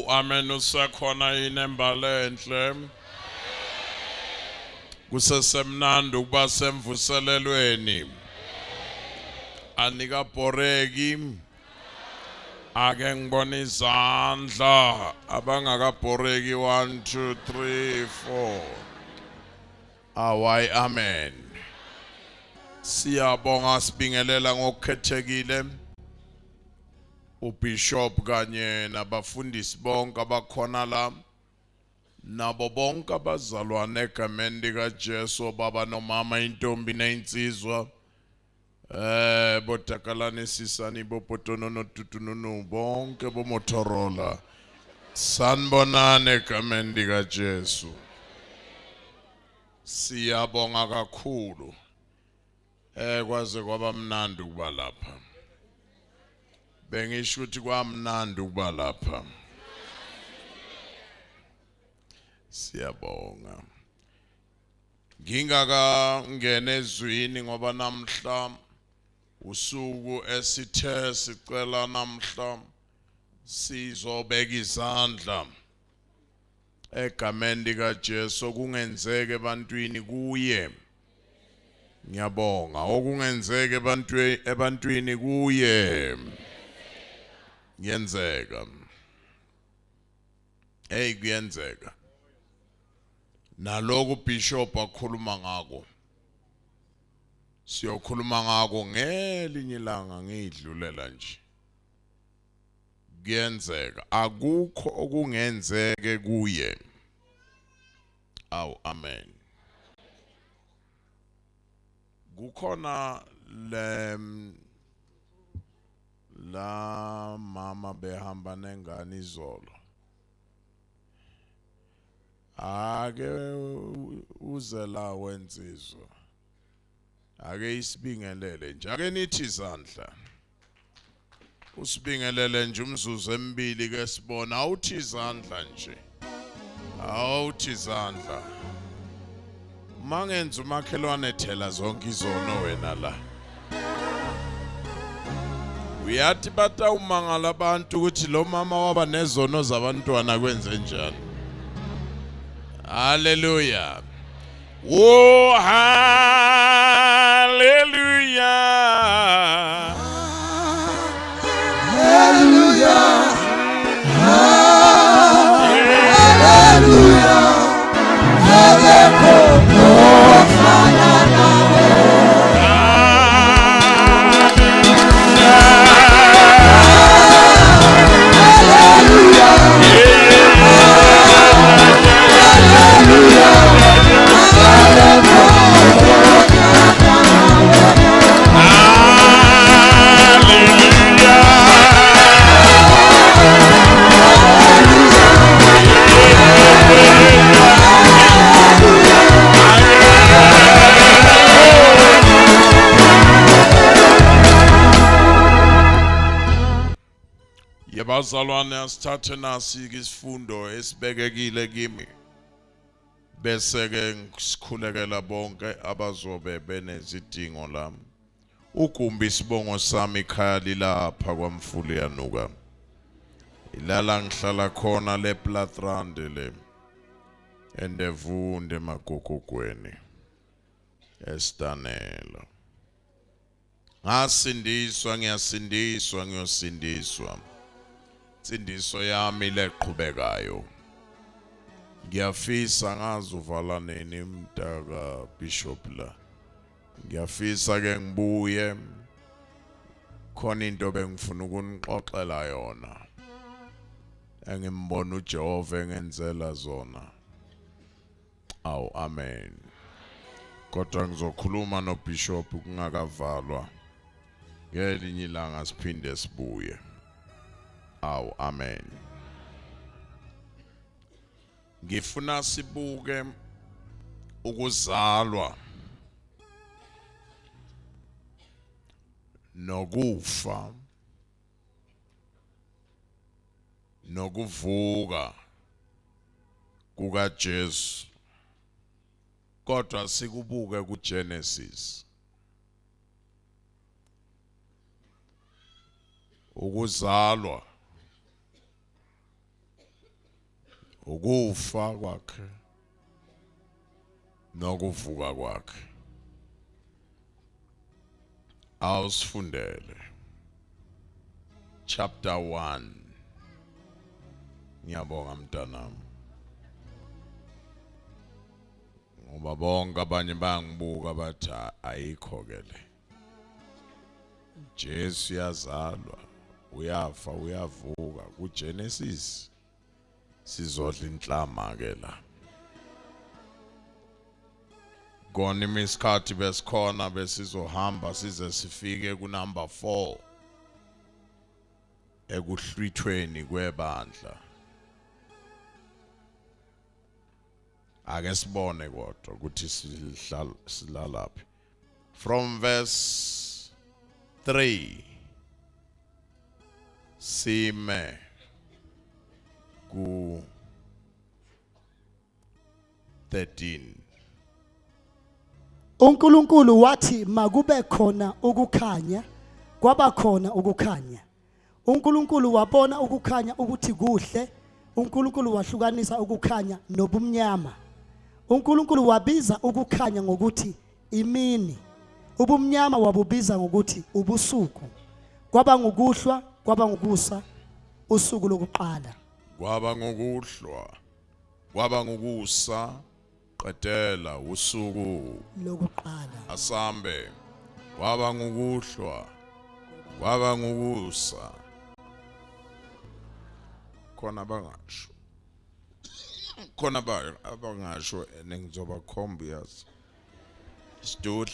Amen usekhona inembala enhle. Kusesemnandi ukuba semvuselelweni. Anika boreki. Ake ngibona izandla abangakabhoreki 1 2 3 4. Away amen. Siyabonga sibingelela ngokukhethekile uBishop kanye nabafundisi bonke abakhona la nabo bonke abazalwane egameni likaJesu baba nomama intombi neinsizwa botakalane sisani bopotonono tutununu bonke bomotorola sanibonane egameni likaJesu. Siyabonga kakhulu kwaze kwaba mnandi ukuba lapha. Bengisho ukuthi kwamnandi ukuba lapha. Siyabonga. Ngingaka ngene ezwini ngoba namhla usuku esithe sicela namhla sizobeka izandla egameni likaJesu okungenzeke ebantwini kuye. Ngiyabonga okungenzeke ebantwini kuye. Ngiyenzeka. Kuyenzeka. Naloku Bishop akhuluma ngako. Siyokhuluma ngako ngelinye ilanga ngidlulela nje. Kuyenzeka. Akukho okungenzeke kuye. Awu amen. Kukhona la mama behamba nengane izolo. Ake uze la wensizwa. Ake isibingelele nje. Ake nithi izandla. Usibingelele nje umzuzu emibili ke sibona awuthi izandla nje. Awuthi izandla. Mangenza umakhelwane thela zonke izono wena la. Uyathi bata umangala abantu ukuthi lo mama waba nezono zabantwana kwenze njani. Hallelujah. Oh hallelujah. Hallelujah. Hallelujah. Bazalwane asithathe nasi isifundo esibekekile kimi bese ke sikhulekela bonke abazobe benezidingo lami. Ugumbi isibongo sami ikhaya lilapha kwaMfuli yanuka. Ilala ngihlala khona le Platrand le endevunde emagogogweni estanela. Ngasindiswa ngiyasindiswa ngiyosindiswa. Insindiso yami leqhubekayo. Ngiyafisa ngazi uvala nini mntaka Bishop la. Ngiyafisa ke ngibuye khona into bengifuna ukunixoxela yona. Engimbona uJehova engenzela zona. Awu amen. Kodwa ngizokhuluma noBishop kungakavalwa. Ngelinye ilanga siphinde sibuye. Awu amen. Ngifuna sibuke ukuzalwa nokufa nokuvuka kukaJesu. Kodwa sikubuke kuGenesis. Ukuzalwa ukufa kwakhe nokuvuka kwakhe. Awusifundele chapter 1. Ngiyabonga mntanami. Ngoba bonke abanye bangibuka bathi ayikho ke le. Jesu yazalwa, uyafa, uyavuka kuGenesis. Sizodla inhlama ke la. Kona imisikhathi besikhona besizohamba size sifike ku number 4 ekuhlwithweni kwebandla. Ake sibone kodwa ukuthi silalaphi. From verse 3 sime ku 13. uNkulunkulu wathi makube khona ukukhanya, kwaba khona ukukhanya. uNkulunkulu wabona ukukhanya ukuthi kuhle. uNkulunkulu wahlukanisa ukukhanya nobumnyama. uNkulunkulu wabiza ukukhanya ngokuthi imini, ubumnyama wabubiza ngokuthi ubusuku. Kwaba ngokuhlwa, kwaba ngokusa, usuku lokuqala. Kwaba ngokuhlwa, kwaba ngokusa, qedela usuku lokuqala. asambe. Kwaba ngokuhlwa, kwaba ngokusa. Khona bangasho. Khona abangasho nengizoba khomba yazi. Stood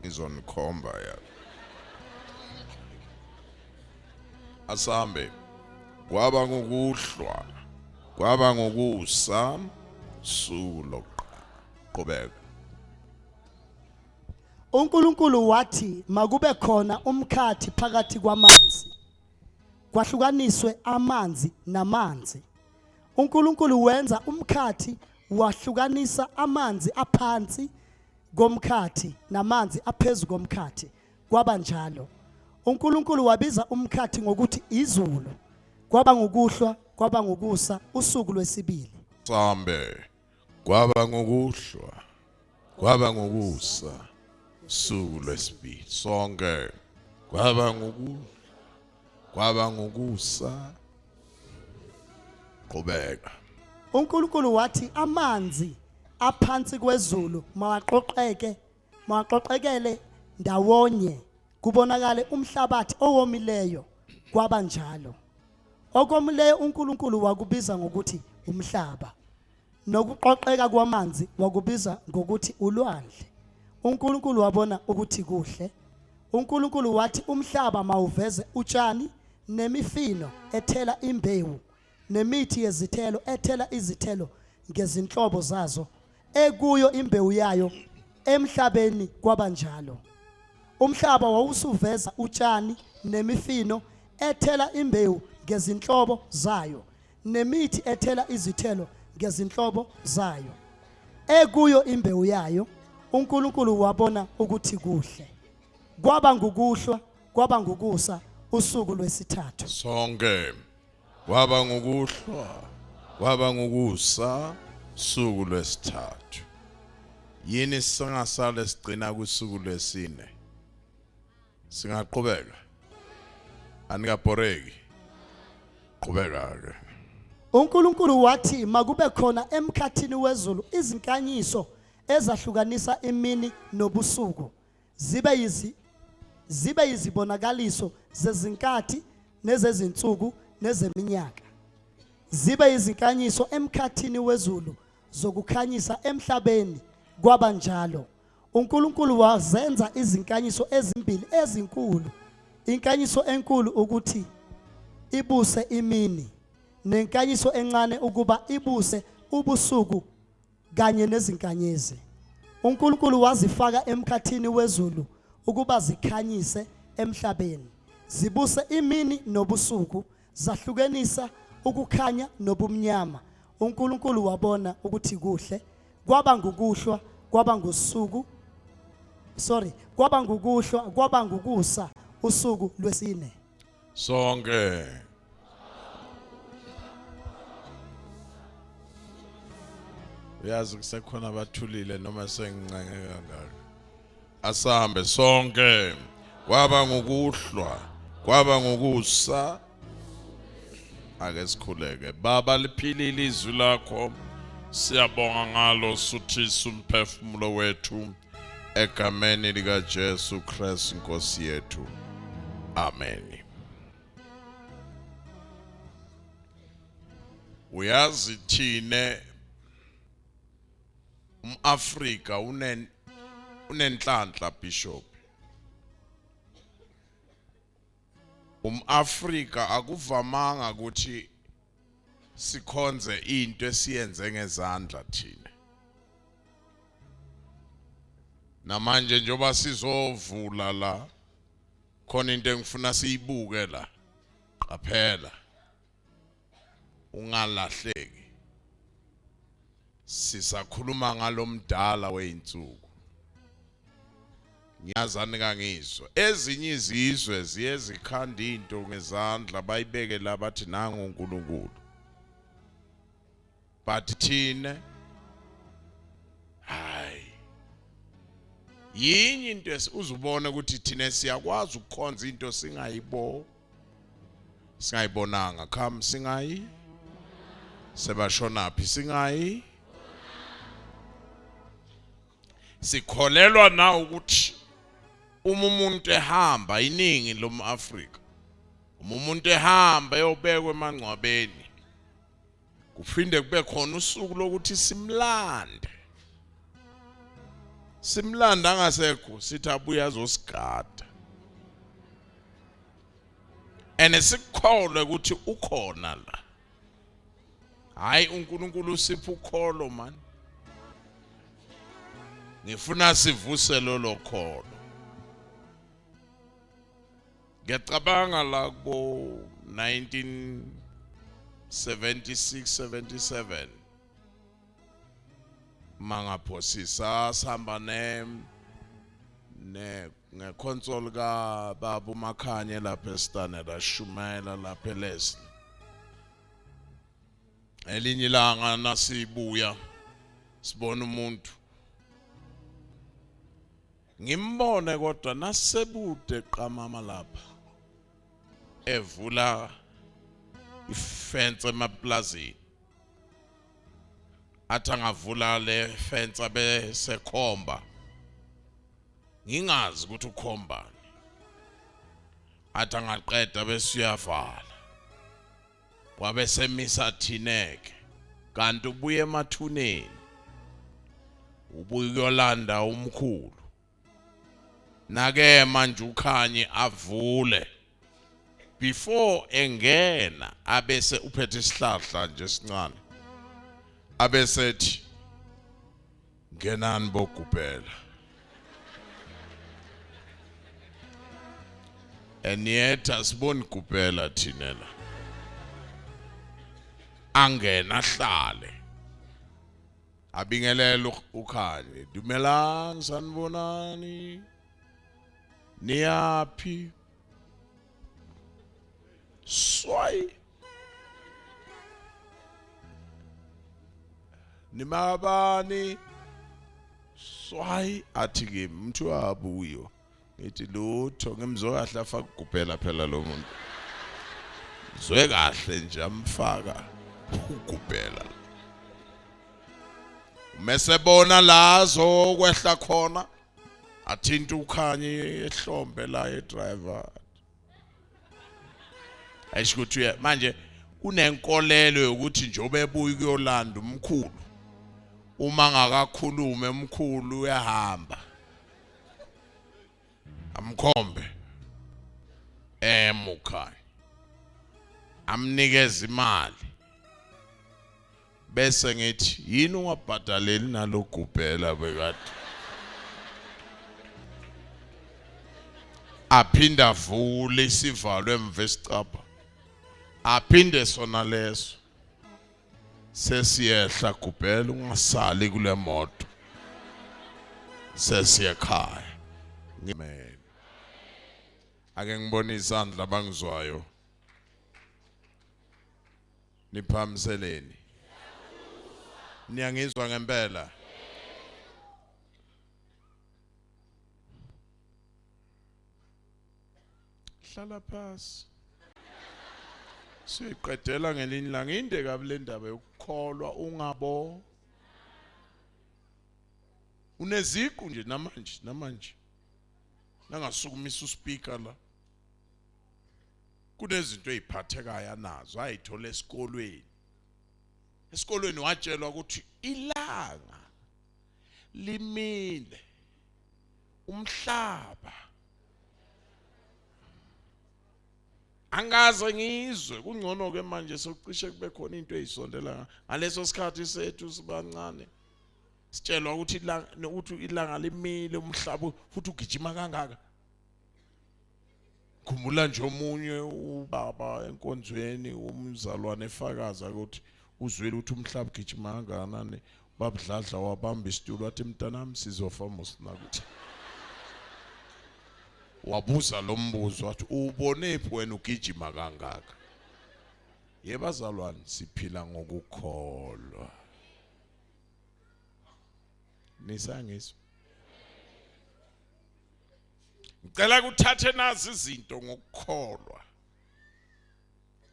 ngizonikhomba yazi. Asambe. Kwaba ngokuhlwa, kwaba ngokusa, usuku lokuqala. Qhubeka. uNkulunkulu wathi makube khona umkhathi phakathi kwamanzi, kwahlukaniswe amanzi namanzi. uNkulunkulu wenza umkhathi wahlukanisa amanzi aphansi komkhathi namanzi aphezulu komkhathi. Kwaba njalo. uNkulunkulu wabiza umkhathi ngokuthi izulu. Kwaba ngokuhlwa, kwaba ngokusa, usuku lwesibili. Sambe. Kwaba ngokuhlwa, kwaba ngokusa, usuku lwesibili. Sonke. Kwaba ngokuhlwa, kwaba ngokusa. Qhubeka. uNkulunkulu wathi amanzi aphansi kwezulu mawaqoqekele ndawonye, kubonakale umhlabathi owomileyo. Kwaba njalo. Okomileyo uNkulunkulu wakubiza ngokuthi umhlaba, nokuqoqeka kwamanzi wakubiza ngokuthi ulwandle. uNkulunkulu wabona ukuthi kuhle. uNkulunkulu wathi umhlaba mawuveze utshani nemifino ethela imbewu, nemithi yezithelo ethela izithelo ngezinhlobo zazo, ekuyo imbewu yayo emhlabeni. Kwaba njalo. Umhlaba wawusuveza utshani nemifino ethela imbewu ngezinhlobo zayo, nemithi ethela izithelo ngezinhlobo zayo, ekuyo imbewu yayo. uNkulunkulu wabona ukuthi kuhle. Kwaba ngukuhlwa, kwaba ngukusa, usuku lwesithathu. Sonke. Kwaba ngokuhlwa, kwaba ngokusa, usuku lwesithathu. Yini singasale sigcina kusuku lwesine? Singaqhubeka. Anikaboreki. Qhubeka ke. uNkulunkulu wathi makube khona emkhathini wezulu izinkanyiso ezahlukanisa imini nobusuku, zibe yizibonakaliso zezinkathi nezezinsuku nezeminyaka. Zibe yizinkanyiso emkhathini wezulu zokukhanyisa emhlabeni. Kwaba njalo. uNkulunkulu wazenza izinkanyiso ezimbili ezinkulu. Inkanyiso enkulu ukuthi ibuse imini, nenkanyiso encane ukuba ibuse ubusuku kanye nezinkanyezi. uNkulunkulu wazifaka emkhathini wezulu ukuba zikhanyise emhlabeni, zibuse imini nobusuku, zahlukanisa ukukhanya nobumnyama. uNkulunkulu wabona ukuthi kuhle. Kwaba ngukuhlwa, kwaba ngusuku, kwaba ngukuhlwa, kwaba ngukusa, usuku lwesine. Sonke. Uyazi kusekhona abathulile noma sengincenge kangaka. Asambe sonke. Kwaba ngokuhlwa, kwaba ngokusa. Ake sikhuleke. Baba liphilile izwi lakho. Siyabonga ngalo suthisa umphefumulo wethu egameni lika Jesu Christ Nkosi yethu. Amen. Uyazi thine umAfrika unenhlanhla bishop. Afrika akuvamanga ukuthi sikhonze into esiyenze ngezandla thina. Namanje njoba sizovula la khona into engifuna siyibuke la. Qaphela. Ungalahleki. Sisakhuluma ngalomdala weinsuku. Ngiyazani kangizwa ezinye izizwe ziye zikhanda into ngezandla bayibeke la bathi nangu uNkulunkulu but thina hayi yinye into uzubona ukuthi thina siyakwazi ukukhonza into singayibonanga come singayi sebashona phi singayi sikholelwa na ukuthi umuntu ehamba iningi lomAfrika umuntu ehamba eyobekwe emangcwabeni kuphinde kube khona usuku lokuthi simlanda angasekho sithi abuya azosigada enesikholwe ukuthi ukhona la hayi uNkulunkulu usipha ukholo man ngifuna sivuse lo kholo. Ngiyacabanga la kubo 1976-77 mangaphosisa sihamba ngeconsole ka Baba uMakhanye lapha eStane la Shumela lapha eLeslie. Elinye ilanga nasibuya sibona umuntu ngimbone kodwa nasebude qamama lapha evula ifence emaplazini athangavula le fence bese khomba ngingazi ukuthi ukhombani athangaqeda bese uyavala wabe semisa thineke kanti ubuye emathuneni ubuye yolanda umkhulu nake manje ukhanye avule before engena abese uphethe isihlahla nje sincane abesethi ngenani bogubhela eniyetha siboni gubhela thina la angena ahlale abingelela ukhanye dumelang sanibonani niyapi swai nimabani swai athi ke mthu abuyo ngithi lutho ngimzokahle afaka ugubhela phela lo muntu zwe kahle nje amfaka ugubhela mesebona lazo kwehla khona athinta ukhanye ehlombe la edriver ayishukuthi manje unenkolelo ukuthi njobe ebuya kuyolanda umkhulu uma ngakakhulume umkhulu uyahamba amkhombe emukhaya amnikeza imali bese ngithi yini ungabhadaleli nalogubhela bekade aphinda avule isivalo emvesicapha aphinde sona leso sesiyehla gubhela ungasali kule moto sesiyekhaya amen ake ngibone izandla bangizwayo niphamiseleni Niyangizwa ngempela? Hlala phasi. Siqedela ngelinye ilanga inde kabi le ndaba yokukholwa ungabo. Uneziqu nje namanje. Nangasukumisa uspeaker la. Kunezinto eziphathekayo nazo ayithola esikolweni. Esikolweni watshelwa ukuthi ilanga limile umhlaba angaze ngizwe kungcono ke manje sokucishe kube khona into ezisondela ngaleso sikhathi sethu sibancane sitshelwa ukuthi ilanga limile umhlaba futhi ugijima kangaka. Khumbula nje omunye ubaba enkonzweni umzalwane efakaza ukuthi uzwile ukuthi umhlaba ugijima kangakanani. Babudladla wabamba isitulo wathi mntanami sizofa mosinakuthi. Wabuza lo mbuzo wathi ubonephi wena ugijima kangaka? Yebo bazalwane siphila ngokukholwa. Nisangizwa? Ngicela ukuthathe nazi izinto ngokukholwa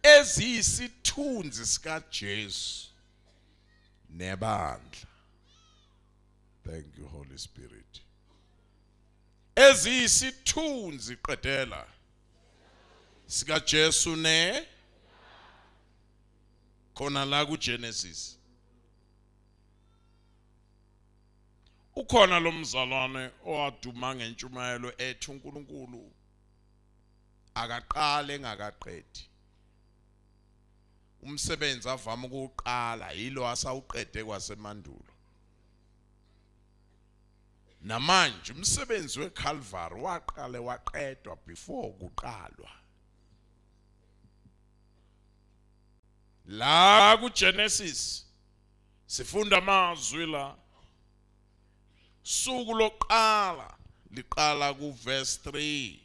eziyisithunzi sika Jesu nebandla. Thank you Holy Spirit. Eziyisithunzi qedela sika Jesu ne khona la ku Genesis. Ukhona lo mzalwane owaduma ngentshumayelo ethi uNkulunkulu akaqale engakaqedi. Umsebenzi avama ukuqala yilo asawuqede kwasemandulo. Namanje umsebenzi weCalvary waqale waqedwa before kuqalwa. La ku Genesis sifunda amazwi la. Suku lokuqala liqala ku verse 3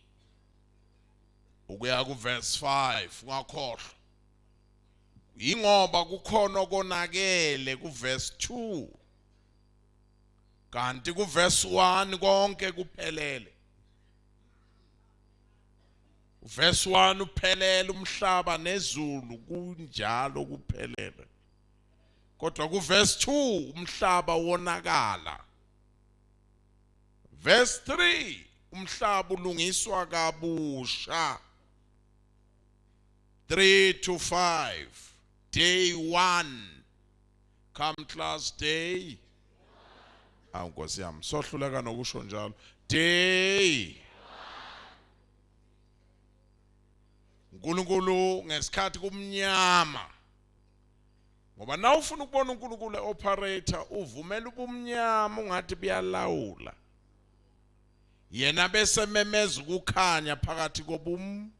ukuya ku verse 5 ungakhohlwa. Ingoba kukhona okonakele ku verse 2 kanti ku verse 1 konke kuphelele. Verse 1 uphelele umhlaba nezulu kunjalo kuphelele. Kodwa ku verse 2 umhlaba wonakala. Verse 3 umhlaba ulungiswa kabusha. 3 to 5 day 1 come class day. Nkosi yami sohluleka nokusho njalo. Day uNkulunkulu ngesikhathi kumnyama. Ngoba na ufuna ukubona uNkulunkulu operator uvumela ubumnyama ungathi buyalawula. Yena bese memeza ukukhanya phakathi kobum.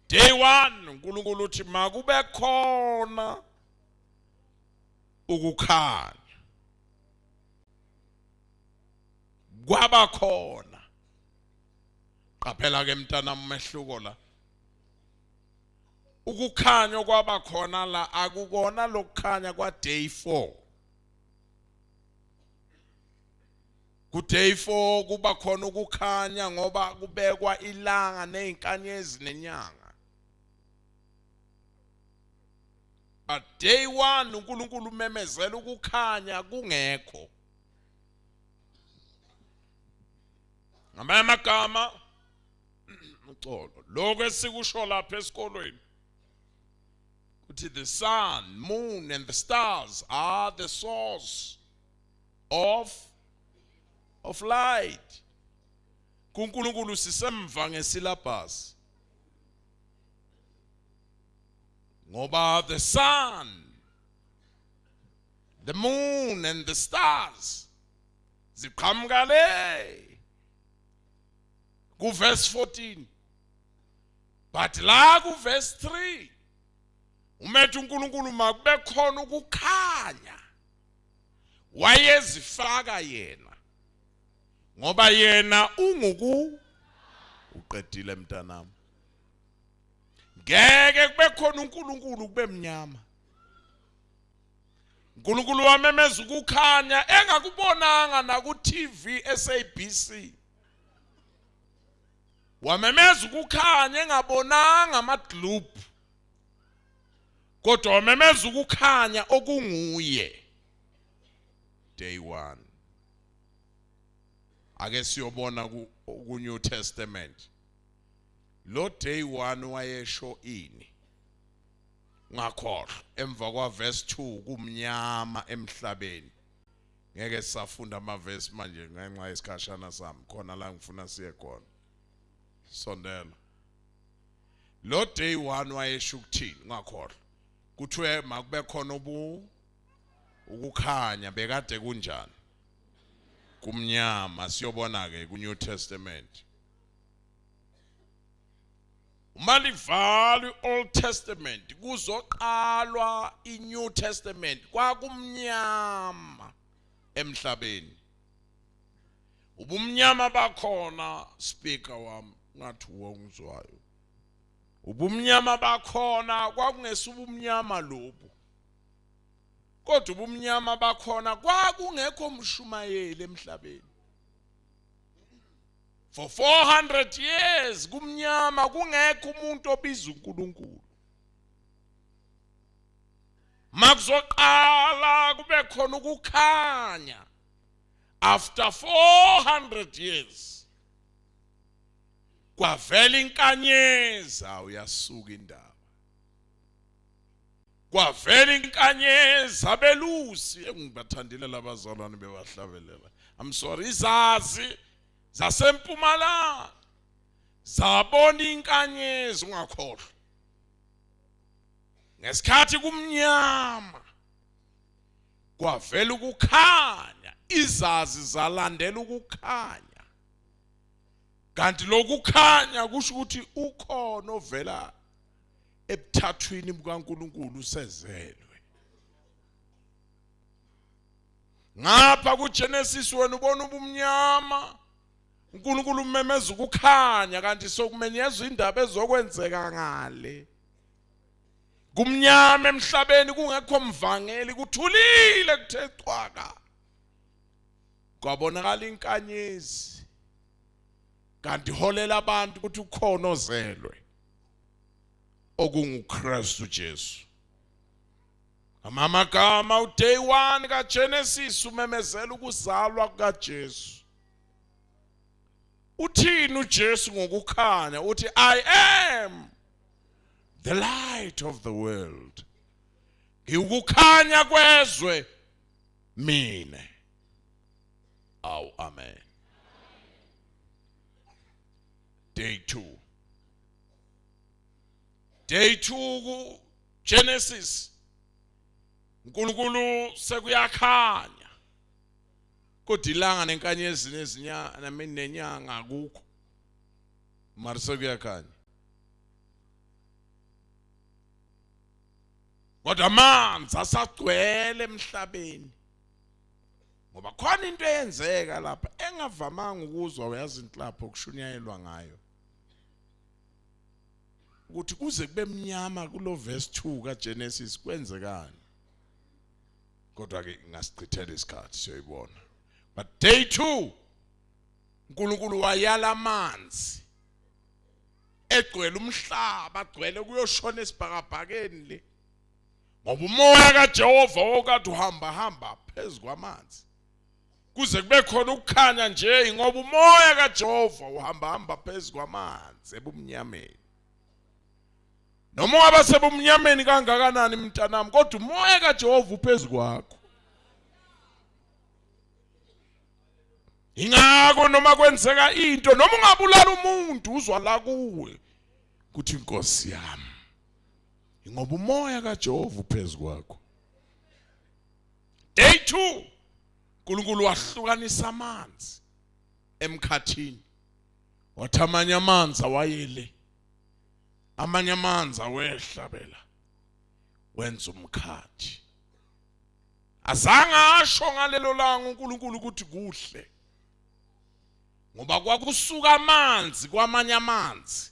Day 1 uNkulunkulu uthi makube khona ukukhanya. Kwaba khona. Qaphela ke mntana mmehluko la. Ukukhanya kwaba khona la akukona lokukhanya kwa day 4. Ku day 4 kuba khona ukukhanya ngoba kubekwa ilanga nezinkanyezi nenyanga. But day 1 uNkulunkulu memezela ukukhanya kungekho. Ngamanye amagama uxolo lokho esikusho lapha esikolweni kuthi the sun, moon and the stars are the source of light. KuNkulunkulu sisemva ngesyllabus. Ngoba the sun, the moon and the stars ziqhamuka le ku verse 14. But la ku verse 3 umethu uNkulunkulu makube khona ukukhanya wayezifaka yena. Ngoba yena unguku uqedile mntanami. Ngeke kube khona uNkulunkulu kube mnyama. uNkulunkulu wamemeza ukukhanya engakubonanga na ku TV SABC. Wamemeza ukukhanya engabonanga ama-globe. Kodwa wamemeza ukukhanya okunguye. Day 1. Ake siyobona ku New Testament. Lo day 1 wayesho ini. Ngakhohlwa emva kwa verse 2 kumnyama emhlabeni. Ngeke safunda ama verse manje ngenxa yesikhashana sami khona la ngifuna siye khona. Sondela. Lo day 1 wayesho ukuthini ngakhohlwa. Kuthiwe makube khona ukukhanya bekade kunjani. Kumnyama siyobona ke ku New Testament. Uma livala i-Old Testament kuzoqalwa i-New Testament kwakumnyama emhlabeni. Ubumnyama bakhona speaker wami ngathi wongizwayo. Ubumnyama bakhona kwakungesubumnyama lobu. Kodwa ubumnyama bakhona kwakungekho mshumayeli emhlabeni. For 400 years kumnyama kungekho umuntu obiza uNkulunkulu. Makuzoqala kube khona ukukhanya after 400 years. Kwavela inkanyezi uyasuka indaba. Kwavela inkanyezi abelusi engibathandile labazalwane bebahlabelela. I'm sorry izazi zasempumalanga zabona inkanyezi ungakhohlwa. Ngesikhathi kumnyama kwavela ukukhanya izazi zalandela ukukhanya. Kanti lokukhanya kusho ukuthi ukhona ovela ebuthathwini bukaNkulunkulu usezelwe. Ngapha kuGenesis wena ubona ubumnyama uNkulunkulu umemeza ukukhanya kanti sokumenyezwa indaba ezokwenzeka ngale. Kumnyama emhlabeni kungekho mvangeli kuthulile kuthe cwaka. Kwabonakala inkanyezi. Kanti holela abantu ukuthi ukhona ozelwe okunguKristu Jesu. Amagama uday 1 kaGenesis umemezela ukuzalwa kukaJesu. Uthini uJesu ngokukhanya uthi I am the light of the world. Ngikukhanya kwezwe mina. Aw amen. Day 2. Day 2 ku Genesis. uNkulunkulu sekuyakhanya. Kodwa ilanga nenkanyezi nezinyanga nenyanga akukho. Mara sekuyakhanya. Kodwa amanzi asagcwele emhlabeni. Ngoba khona into eyenzeka lapha engavamanga ukuzwa uyazi inhlapho kushunyayelwa ngayo. Ukuthi kuze kube mnyama kulo verse 2 kaGenesis kwenzekani. Kodwa ke ngasichithela isikhathi siyoyibona. But day 2 uNkulunkulu wayala amanzi egcwele umhlaba agcwele kuyoshona esibhakabhakeni le. Ngoba umoya kaJehova okade uhamba phezulu kwamanzi. Kuze kube khona ukukhanya nje ngoba umoya kaJehova uhamba phezulu kwamanzi ebumnyameni. Noma waba sebumnyameni kangakanani mntanami kodwa umoya kaJehova uphezulu kwakho. Ingakho noma kwenzeka into noma ungabulala umuntu uzwa la kuwe kuthi inkosi yami. Ngoba umoya kaJehova uphezulu kwakho. Day 2 uNkulunkulu wahlukanisa amanzi emkhathini. Wathi amanye amanzi awayele. Amanye amanzi awehlabela. Wenza umkhathi. Azange asho ngalelo langa uNkulunkulu ukuthi kuhle. Ngoba kwakusuka amanzi kwamanye amanzi.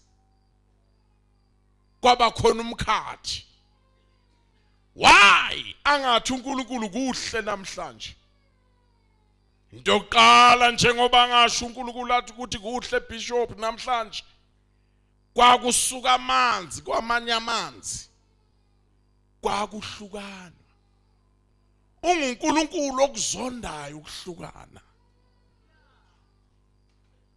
Kwaba khona umkhathi. Why angathi uNkulunkulu kuhle namhlanje? Into yokuqala njengoba ngasho uNkulunkulu athi ukuthi kuhle bishop namhlanje kwakusuka amanzi kwamanye amanzi kwakuhlukana. UNkulunkulu okuzondayo ukuhlukana.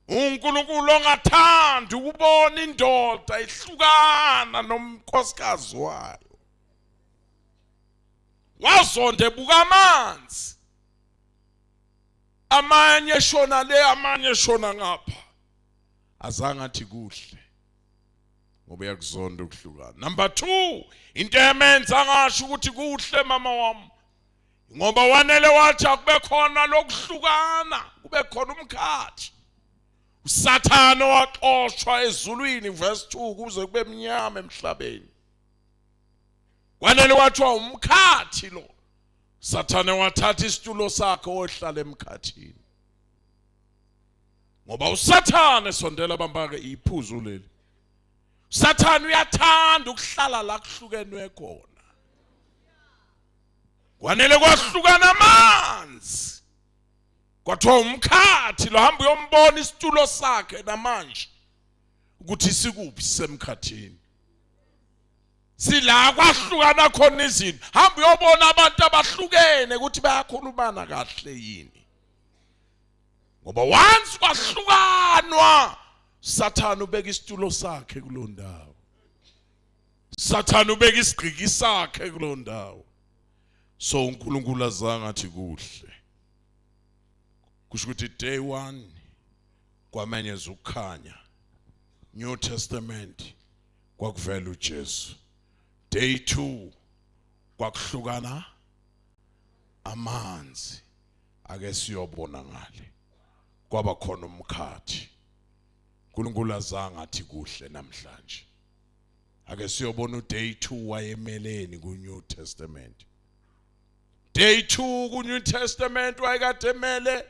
uNkulunkulu ongathandi ukubona indoda ihlukana nomkhosikazi wayo. Wazonde buka amanzi. Amanye shona le amanye shona ngapha. Azange athi kuhle. Ngoba yakuzonda ukuhlukana. Number 2, into emenza ngasho ukuthi kuhle mama wami. Ngoba wanele wathi akube khona lokuhlukana, kube khona umkhathi. uSathane waxoshwa ezulwini verse 2 kuze kube mnyama emhlabeni. Wanele wathiwa umkhathi lo. Sathane wathatha isitulo sakhe ohlala emkhathini. Ngoba uSathane sondela bambake iphuzu leli. uSathane uyathanda ukuhlala la kuhlukenwe khona. Wanele kwahlukana amanzi. Kwathiwa umkhathi lo hamba uyombona isitulo sakhe namanje ukuthi sikuphi semkhathini. Sila kwahlukana khona izinto. Hamba uyobona abantu abahlukene ukuthi bayakhulumana kahle yini. Ngoba once kwahlukanwa Sathane ubeka isitulo sakhe kulo ndawo. Sathane ubeka isigqiki sakhe kulo ndawo. So uNkulunkulu azange athi kuhle. Kusho ukuthi day 1 kwamenyeza ukukhanya. New Testament kwakuvela uJesu. Day 2 kwakuhlukana amanzi. Ake siyobona ngale. Kwaba khona umkhathi. uNkulunkulu azange athi kuhle namhlanje. Ake siyobona uday 2 wayemeleni kuNew Testament. Day 2 kuNew Testament wayekade emele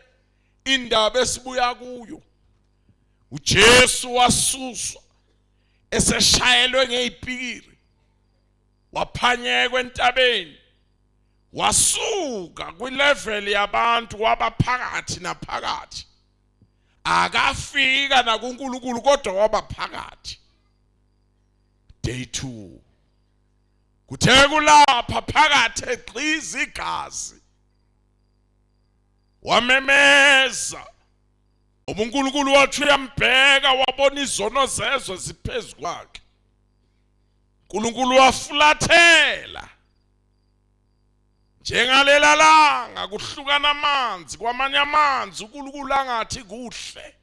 indaba esibuya kuyo. uJesu wasuswa eseshayelwe ngezipikiri. Waphanyekwa entabeni. Wasuka kwilevel yabantu wabaphakathi naphakathi. Akafika nakuNkulunkulu kodwa wabaphakathi. Day 2 kuthe kulapha phakathi egqiza igazi. Wamemeza. uNkulunkulu wathi uyambheka wabona izono zezwe ziphezulu kwakhe. uNkulunkulu wafulathela. Njengalela langa kuhlukana amanzi kwamanye amanzi uNkulunkulu angathi kuhle.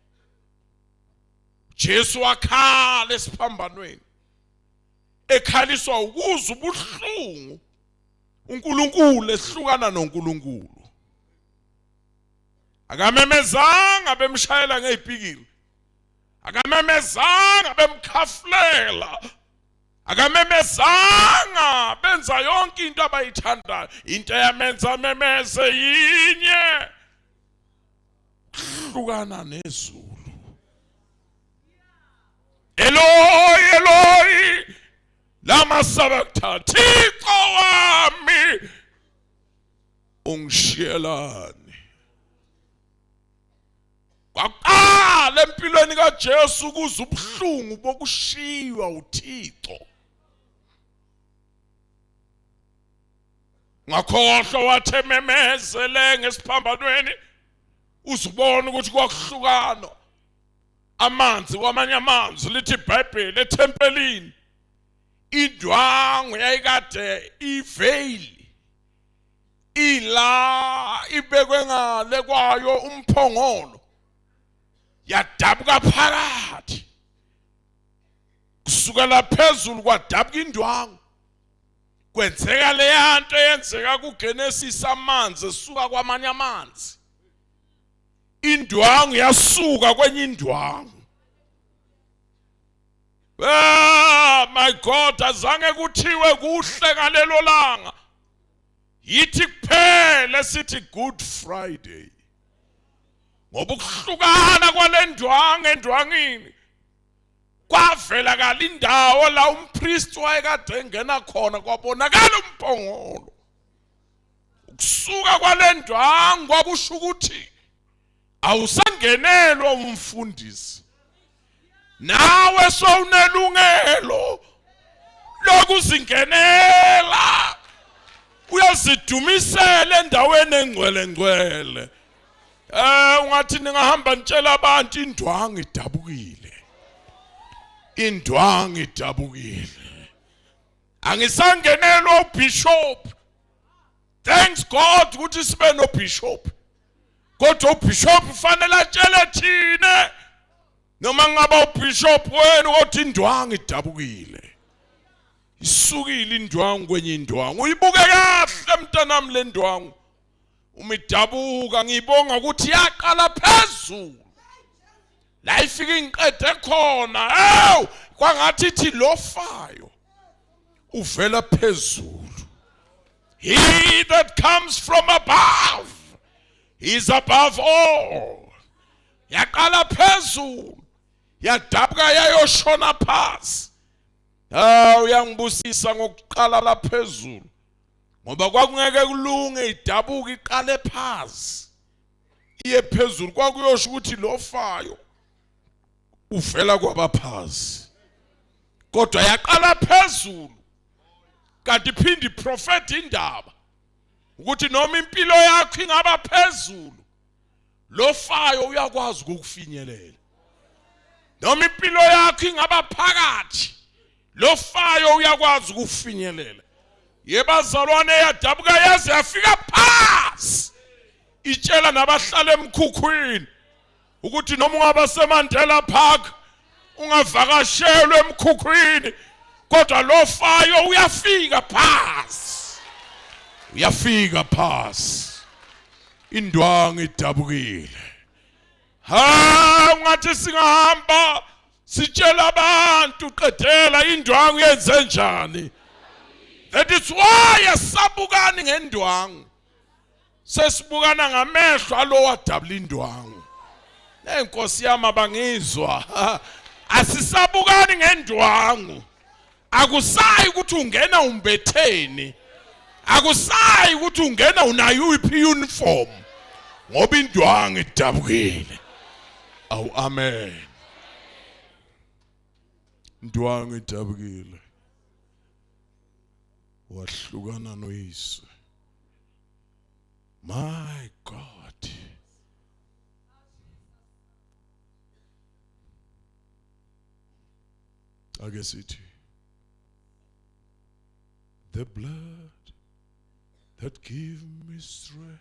Jesu wakhala esiphambanweni. Ekhaliswa ukuzwa ubuhlungu uNkulunkulu ehlukana noNkulunkulu. Akamemezanga bemshayela ngezipikiri. Akamemezanga bemkhafulela. Akamemezanga benza yonke into abayithandayo. Into yamenza memeze yinye. Hlukana nezulu. Eloi, Eloi, lama sabachthani. Thixo wami ungishiyelani. Kwaqala empilweni kaJesu kuza ubuhlungu bokushiywa uThixo. Ngakhohlwa wathememezele ngesiphambanweni uzibona ukuthi kwakuhlukana amanzi kwamanye amanzi lithi iBhayibheli etempelini. Indwangu yayikade iveil ila ibekwe ngale kwayo umphongolo. Yadabuka phakathi. Kusukela phezulu kwadabuka indwangu. Kwenzeka le nto eyenzeka kuGenesis amanzi esuka kwamanye amanzi. Indwangu yasuka kwenye indwangu. My God, azange kuthiwe kuhle ngalelo langa. Yithi kuphela sithi Good Friday. Ngoba ukuhlukana kwale ndwangu endwangini kwavela kalindawo la umpriest wayekade engena khona kwabonakala umpongolo ukusuka kwalendwangu kwakusho ukuthi awusangenelwa umfundisi nawe sowunelungelo lokuzingenela uyazidumisela endaweni engcwele ungathi ningahamba nitshela abantu indwangu idabukile angisangenelwa ubishop thanks God ukuthi sibe no bishop kodwa ubishop ufanele atshele thina noma ngaba ubishop wena ukuthi indwangu idabukile isukile indwangu kwenye indwangu uyibuke kahle mntanami le ndwangu umidabuka ngibonga ukuthi yaqala phezulu la ifike inqede khona kwangathi ithi lofayo uvela phezulu. He that comes from above is above all. Yaqala phezulu yadabuka yayoshona phansi. Uyangibusisa ngokuqala la phezulu ngoba kwakungeke kulunge idabuka iqale phansi iye phezulu kwakuyosho ukuthi lofayo uvela kwabaphansi kodwa yaqala phezulu kanti iphindi prophet indaba ukuthi noma impilo yakho ingaba phezulu lofayo uyakwazi ukukufinyelela noma impilo yakho ingaba phakathi lofayo uyakwazi ukufinyelela yebazalwane yadabuka yaze yafika phansi itshela nabahlala emkhukhwini ukuthi noma ungaba seMandela Park ungavakashelwe emkhukhwini kodwa lofayo uyafika phansi indwangu idabukile ungathi singahamba sitshela abantu qedela indwangu yenze njani. That is why asabukani ngendwangu sesibukana ngamehlo alo wadabula indwangu. Enkosi yami abangizwa asisabukani ngendwangu akusayi ukuthi ungena umbetheni akusayi ukuthi ungena unayo iphi uniform ngoba indwangu idabukile. Awu amen. Indwangu idabukile wahlukana noyise. My God. Ake sithi the blood that give me strength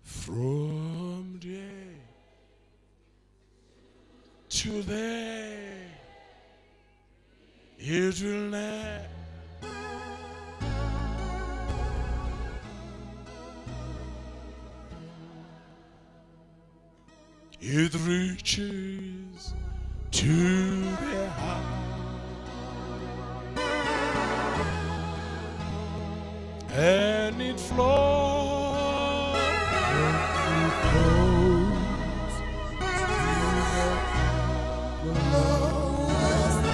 from day to day it will never it reaches to the heart and it flows to the lowest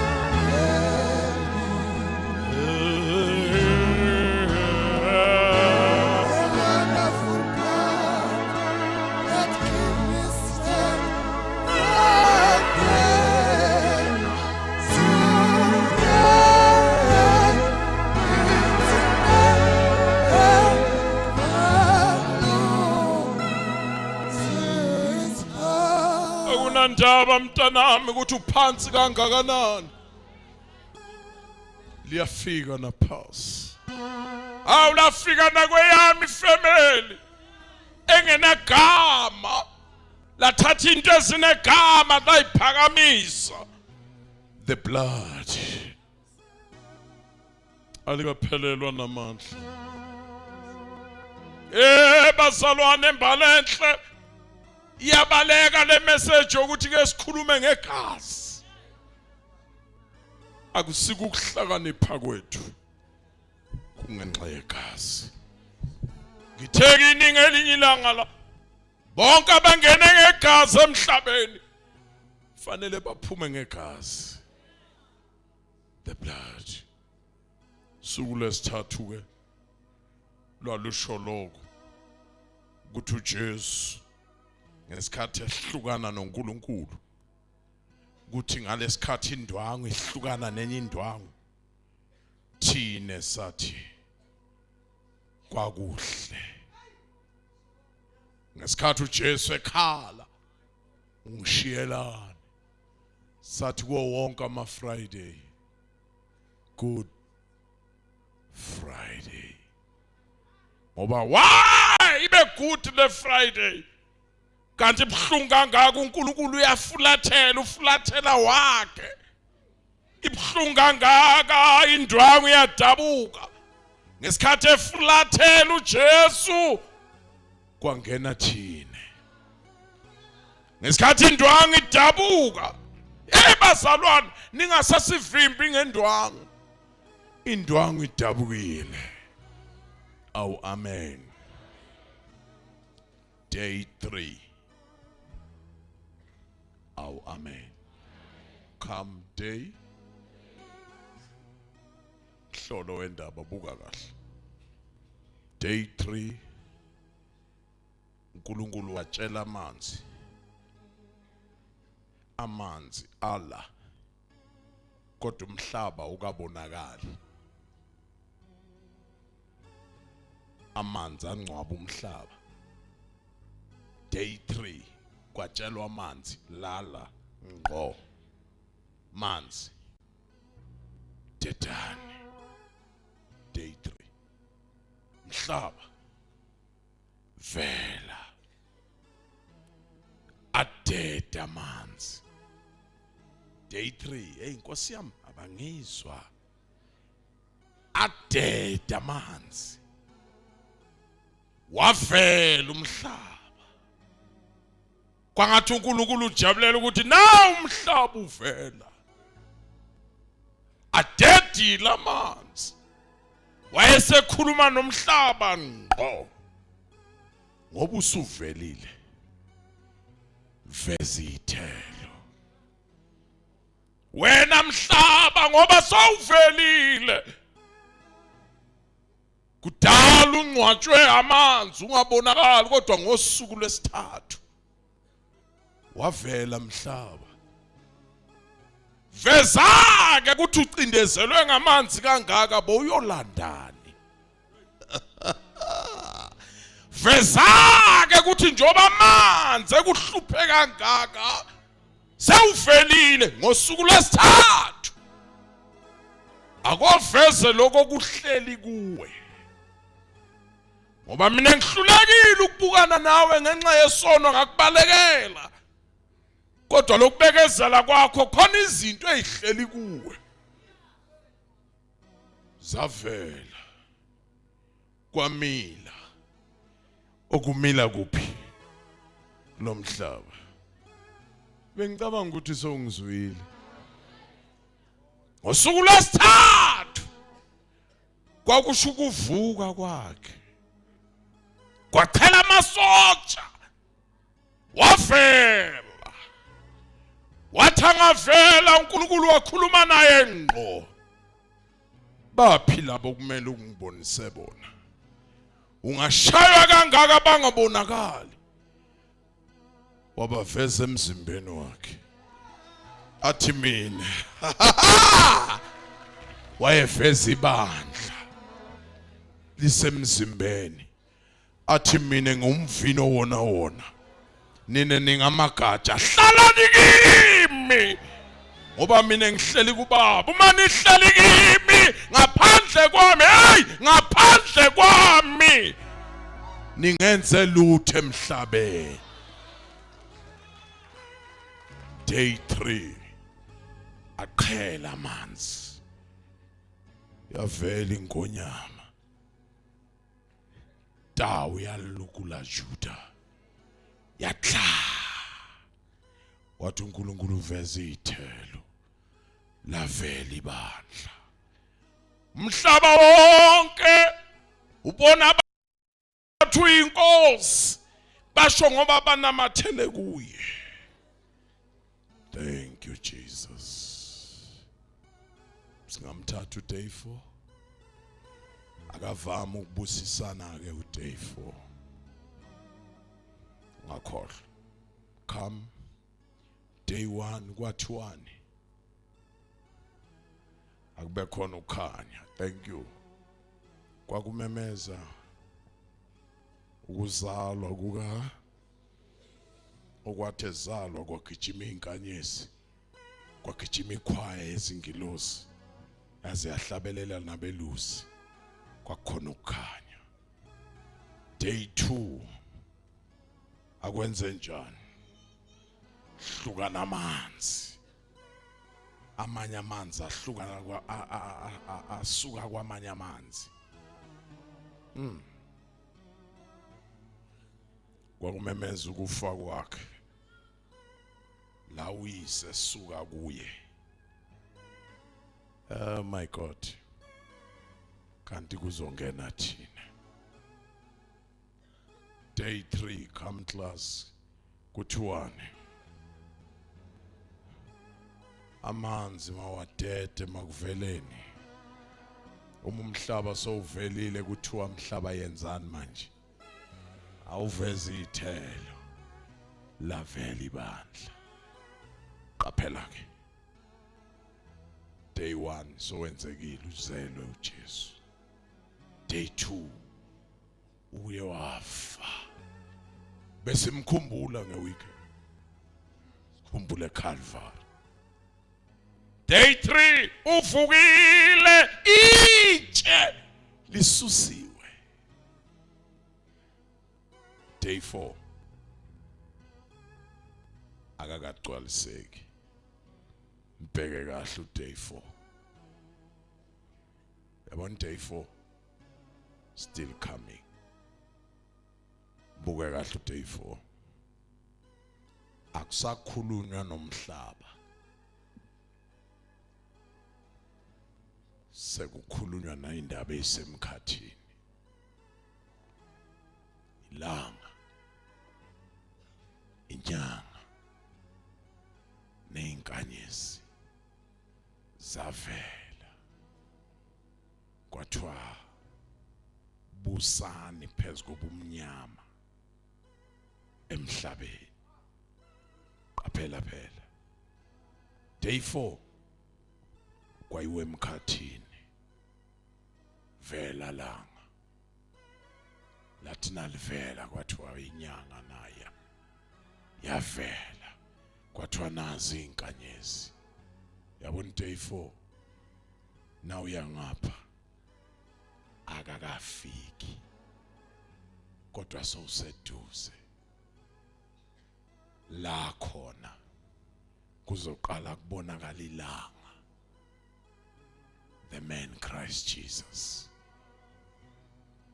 wonderful blood that gives me strength from day to ndaba mntanami ukuthi uphansi kangakanani liyafika naphasi lafika nakweyami family engenagama lathatha into ezinegama layiphakamisa the blood alikaphelelwa namandla bazalwane embalenhle iyabaleka le message ukuthi ke sikhulume ngegazi akusika ukuhlakanipha kwethu kungenxa yegazi. Ngitheka iningi elinye ilanga la bonke abangene ngegazi emhlabeni fanele baphume ngegazi, the blood. Suku lesithathu ke lwalusho lokho ukuthi uJesu ngesikhathi ehlukana noNkulunkulu, ukuthi ngalesikhathi indwangu ihlukana nenye indwangu, thine sathi kwakuhle. Ngesikhathi uJesu ekhala ungishiyelana, sathi kuwo wonke ama-Friday, Good Friday. Ngoba why ibe good le Friday? Kanti ibhlungu kangaka uNkulunkulu uyafulathela, ufulathela wakhe. Ibhlungu kangaka indwangu iyadabuka. Ngesikhathi efulathela uJesu kwangena thine. Ngesikhathi indwangu idabuka, bazalwane ningasasivimbi ngendwangu. Indwangu idabukile. Awu amen. Day 3. Awu amen. Come day. Hlolo wendaba buka kahle. Day 3. uNkulunkulu watshela amanzi. Amanzi ala. Kodwa umhlaba ukabonakali. Amanzi angcwaba umhlaba. Day 3 kwatshelwa amanzi lala ngqo. Manzi dedane. Day 3 mhlaba vela adeda amanzi. Day 3 hey Nkosi yami abangizwa. Adeda amanzi. Wavela umhlaba. Kwangathi uNkulunkulu ujabulela ukuthi na umhlaba uvela. Adedile amanzi. Wayesekhuluma nomhlaba ngqo. Ngoba usuvelile. Veza ithelo. Wena mhlaba ngoba sowuvelile. Kudala ungcwatshwe amanzi ungabonakali kodwa ngosuku lwesithathu wavela mhlaba. Veza ke ukuthi ucindezelwe ngamanzi kangaka bo uyolandani. Veza ke ukuthi njoba amanzi ekuhluphe kangaka sewuvelile ngosuku lwesithathu. Akoveze lokho kuhleli kuwe. Ngoba mina ngihlulekile ukubukana nawe ngenxa yesono ngakubalekela. Kodwa lokubekezela kwakho khona izinto ezihleli kuwe. Zavela. Kwamila. Okumila kuphi? Lo mhlaba. Bengicabanga ukuthi sowungizwile. Ngosuku lwesithathu kwakusho ukuvuka kwakhe. Kwaqhela amasotsha. Wavela. Wathangavela uNkulunkulu wakhuluma naye ngqo. Baphi labo kumele ungibonise bona? Ungashaywa kangaka bangabonakali. Wabaveza emzimbeni wakhe. Athi mina. Wayeveza ibandla lisemzimbeni. Athi mina ngumvino wona. Nine ningamagatsha hlalani kimi. Ngoba mina ngihleli kuBaba. Uma nihleli kimi ngaphandle kwami, ngaphandle kwami ningenze lutho emhlabeni. Day 3 aqhela amanzi. Yavela inkonyama. Tawu yalukula Juda. Yatla. Wathi uNkulunkulu uveze ithelo. Lavela ibandla. Umhlaba wonke ubona bathu inkosi basho ngoba banamathele kuye. Thank Jesus. Singamthatha uDay 4. Akavama ukubusisana ke uDay 4. Ngakhohle. Come day 1 kwa2. Akube khona ukhanya. Thank you. Kwakumemeza ukuzalwa kuka okwathi ezalwa kwagijima inkanyezi. Kwagijima ikhwaya ezingilosi. Yaze yahlabelela nabelusi. Kwakhona ukukhanya. Day 2 akwenze njani? Hlukana amanzi. Amanye amanzi ahlukana asuka kwamanye amanzi. Kwakumemeza ukufa kwakhe. La uyise suka kuye. Oh my God. Kanti kuzongena thina. Day 3 come class ku2. Amanzi mawadede makuveleni. Umhlaba sowuvelile kuthiwa umhlaba yenzani manje? Awuvezi ithelo. Lavela ibandla. Qaphela ke. Day 1 sowenzekile uzelwe uJesu. Day 2 uye wafa. Bese mkhumbula ngeweekend. Khumbula eCalvary. Day 3 uvukile itshe lisusiwe. Day 4 akakagcwaliseki. Mbheke kahle uDay 4. Yabona Day 4 still coming. Buke kahle uDay 4. Akusakhulunywa nomhlaba. Sekukhulunywa na indaba esemkhathini. Ilanga, inyanga, neinkanyezi zavela. Kwathiwa busani phezu kobumnyama emhlabeni. Qaphela phela. Day 4 kwayiwe emkhathini. Vela langa. Lathi nalivela kwathiwa inyanga naya yavela. Kwathiwa nazi inkanyezi. Yabona Day 4 now uyangapha. Akakafiki. Kodwa sowuseduze. La khona kuzoqala kubonakala ilanga. The man Christ Jesus.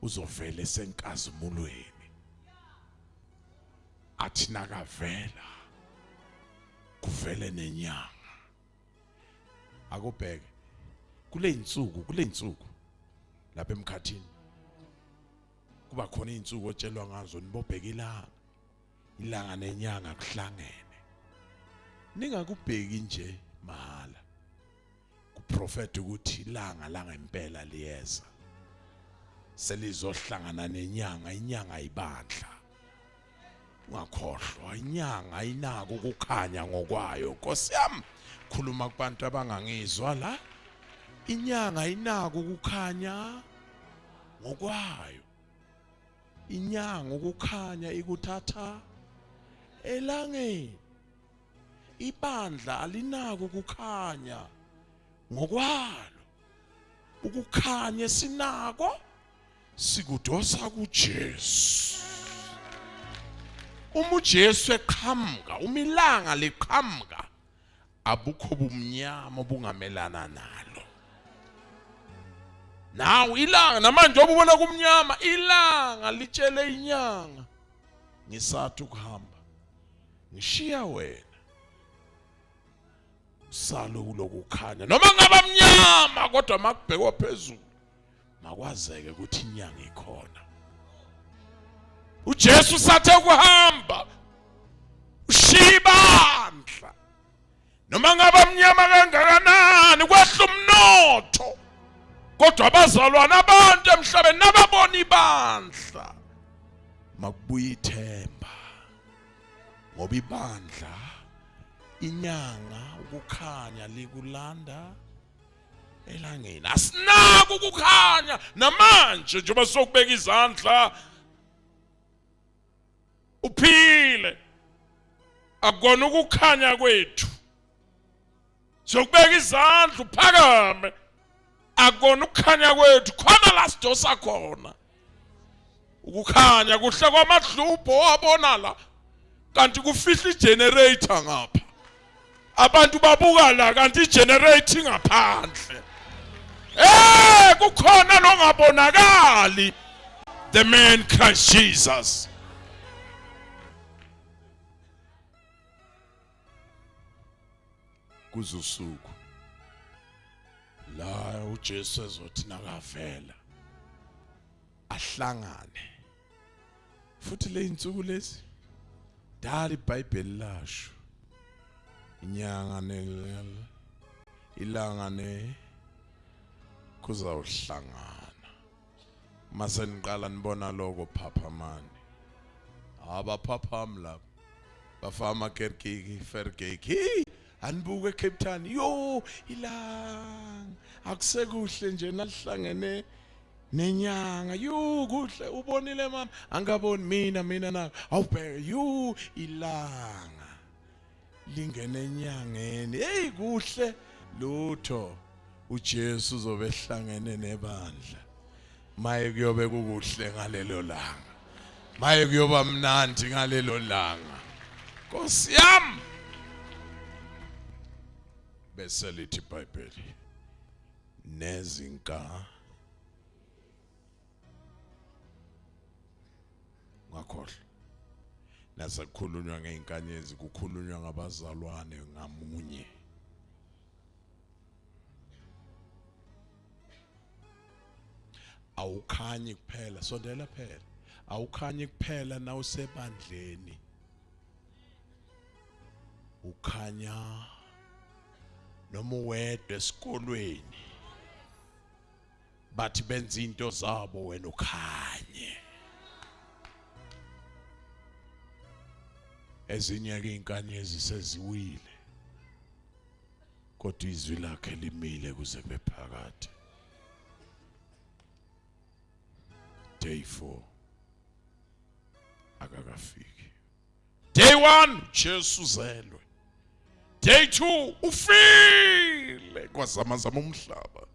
Uzovela esenkazimulweni. Athi nakavela kuvele nenyanga. Akubheke kule insuku lapha emkhathini kuba khona izinsuku otshelwa ngazo nibobheka ilanga nenyanga kuhlangene. Ningakubheki nje mahala. Kuprofeti ukuthi ilanga langempela liyeza. Selizohlangana nenyanga, inyanga ibandla. Ungakhohlwa inyanga ayinako ukukhanya ngokwayo. Nkosi yami khuluma kubantu abangangizwa la. Inyanga ayinako ukukhanya ngokwayo. Inyanga ukukhanya ikuthatha elangeni. Ibandla alinako ukukhanya ngokwalo. Ukukhanya sinako sikudosa kuJesu. Uma uJesu eqhamuka, umilanga liqhamuka, abukho bumnyama obungamelana nalo. Nawu ilanga namanje obubona kumnyama, ilanga litshele inyanga ngisathi ukuhamba. Ngishiya wena. Salo kulokukhanya noma ngaba mnyama kodwa makubhekwa phezulu makwazeke ukuthi inyanga ikhona. uJesu sathe kuhamba ushibandla noma ngaba mnyama kangakanani kwehla umnotho kodwa abazalwana abantu emhlabeni nababona ibandla makubuya ithemba ngoba ibandla inyanga ukukhanya likulanda elangeni asinako ukukhanya namanje njengoba sokubeka izandla uphile akukona ukukhanya kwethu sokubeka izandla uphakame akukona ukukhanya kwethu khona la sidosa khona ukukhanya kuhle kwamadlubho wabona la kanti kufihla igenerator ngapha abantu babuka la kanti igenerator ngaphandle kukhona longabonakali the man Christ Jesus kuzusuku la uJesu ezothi nakavela ahlangane futhi le insuku lezi dali iBhayibheli lasho inyanga ilanga kuzawuhlangana mase niqala nibona lokho phaphamani abaphaphami lapha bafama kerkiki ferkiki anbuke eCape Town yo ilanga akusekuhle nje nalihlangene nenyanga yo kuhle ubonile mama angaboni mina na awubheke yo ilanga lingene enyangeni hey kuhle lutho uJesu uzobe ehlangene nebandla maye kuyobe kukuhle ngalelo langa maye kuyoba mnandi ngalelo langa Nkosi yami bese lithi iBhayibheli nezinka ngakhohle nasakhulunywa ngeinkanyezi kukhulunywa ngabazalwane ngamunye awukhanyi kuphela sondela phela awukhanyi kuphela na usebandleni ukhanya noma uwedwa esikolweni bathi benza into zabo wena ukhanye ezinye ke inkanyezi seziwile kodwa izwi lakhe limile kuze bephakade day 4 akakafiki day 1 Jesu zelwe day 2 ufile kwazamazama umhlaba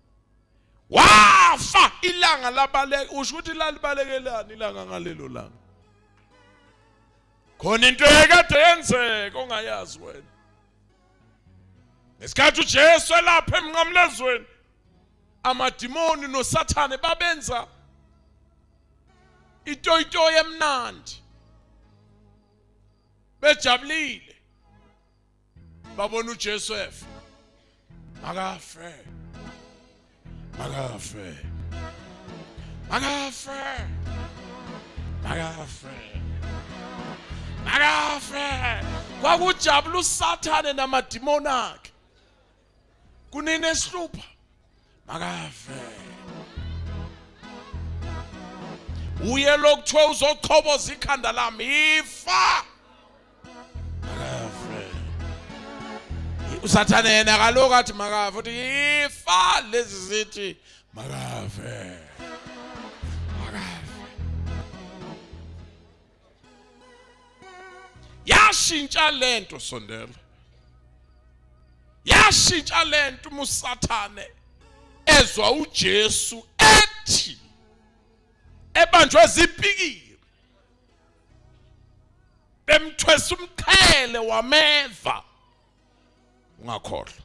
wafa ilanga labaleka usho ukuthi lalibalekelani ilanga ngalelo langa khona into ekade yenzeka ongayazi wena ngesikhathi uJesu elapha emnqamlezweni amadimoni noSathane babenza itoyitoyi emnandi bejabulile babona uJesu efa akafe akafe akafe akafe akafe kwakujabula uSathane namadimoni akhe kunini esihlupha akafe uye lokuthiwa uzoqhoboza ikhanda lami ifa akafe uSathane yena kaloku athi makafe uthi ifa lezi zithi makafe yashintsha lento sondela yashintsha lento uSathane ezwa uJesu ethi ebanjwe zipikile bemthwesa umqhele wameva ungakhohlwa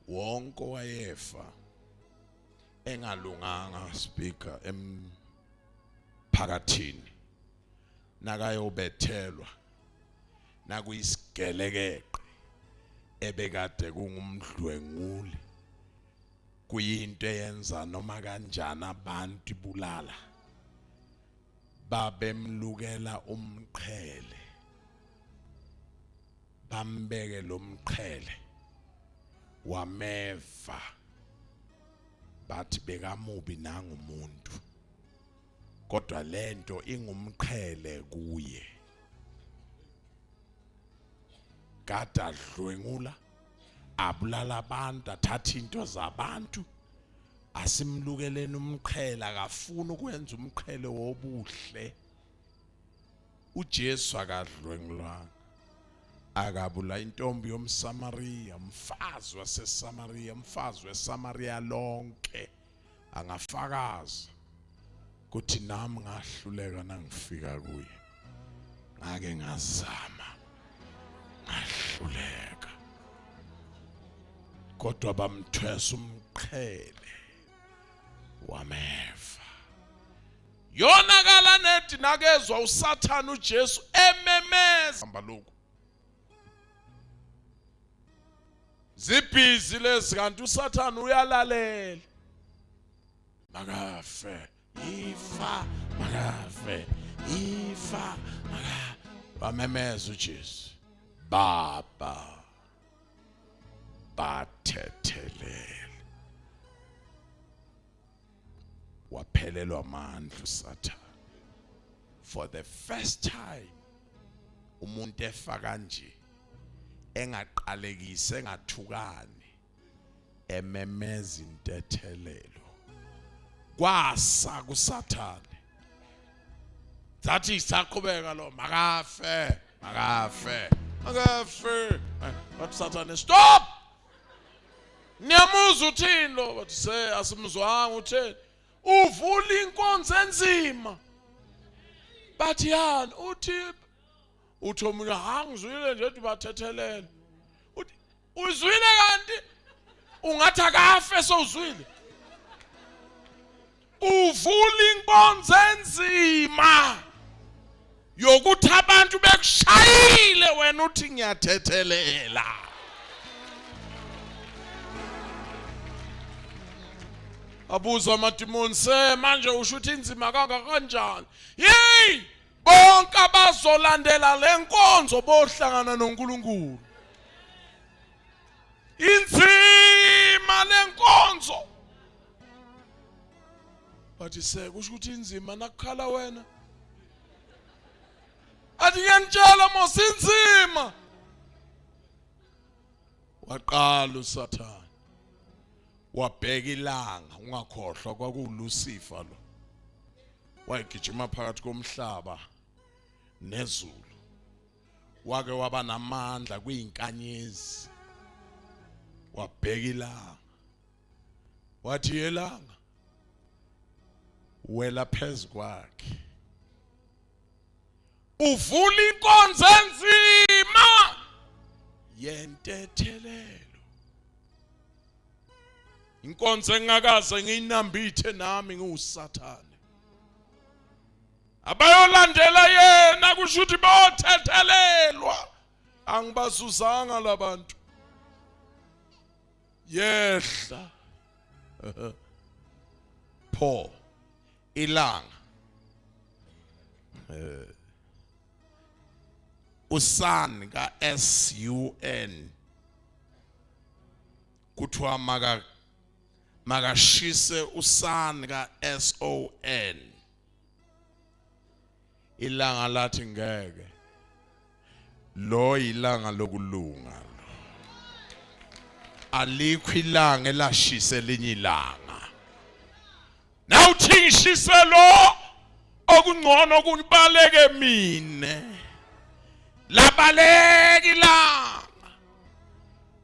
wonke wayefa engalunganga speaker emphakathini nakayobethelwa nakuyisigelekeqe ebekade kungumdlwenguli kuyinto eyenza noma kanjani abantu ibulala babemlukela umqhele bambeke lo mqhele wameva bathi bekamubi nangumuntu kodwa lento ingumqhele kuye kade adlwengula abulala abantu athatha into zabantu asimlukeleni umqhele akafuna ukwenza umqhele wobuhle uJesu akadlwengulanga akabula intombi yomSamariya umfazi waseSamariya umfazi weSamariya lonke angafakaza kuthi nami ngahluleka nangifika kuye ngake ngazama ngahluleka kodwa bamthwesa umqhele wameva yonakala nethi nakezwa uSathane uJesu ememeza lokho zibhizi lezi kanti uSathane uyalalela makafe ifa makafe ifa bamemeza uJesu baba bathethelela waphelelwa amandla uSathane for the first time umuntu efa kanje engaqalekise engathukani ememeza intethelelo kwasa kuSathane zathi isaqhubeka lo makafe makafe makafe bathi Sathane stop niyamuzwa uthini lo bathi se asimzwanga uthini uvula inkonzo enzima bathi yani uthi omunye hangizwile nje uthi bathethelela uthi uzwile kanti ungathi akafe sowuzwile uvula inkonzo enzima yokuthi abantu bekushayile wena uthi ngiyathethelela abuza amadimoni se manje usho ukuthi inzima kanjani hey bonke abazolandela lenkonzo bohlangana noNkulunkulu inzima lenkonzo bathi se kusho ukuthi inzima nakukhala wena athi ngiyantshela mos inzima waqala uSathane wabheka ilanga ungakhohlwa kwakuLucifer lo wayigijima phakathi komhlaba nezulu wake waba namandla kwizinkanyezi wabheka ilanga wathi yelanga wela phezu kwakhe uvula inkonzo enzima yentethelelo inkonzo engakaze ngiyinambithe nami nguSathane abayolandela yena kusho ukuthi bayothethelelwa angibazuzanga labantu yehla pho ilanga usun ka sun kuthiwa makashise usun ka son ilanga lathi ngeke lo ilanga lokulunga alikho ilanga elashise elinye ilanga nawuthi ngishise lo okungcono kunibaleke mine labaleka ilanga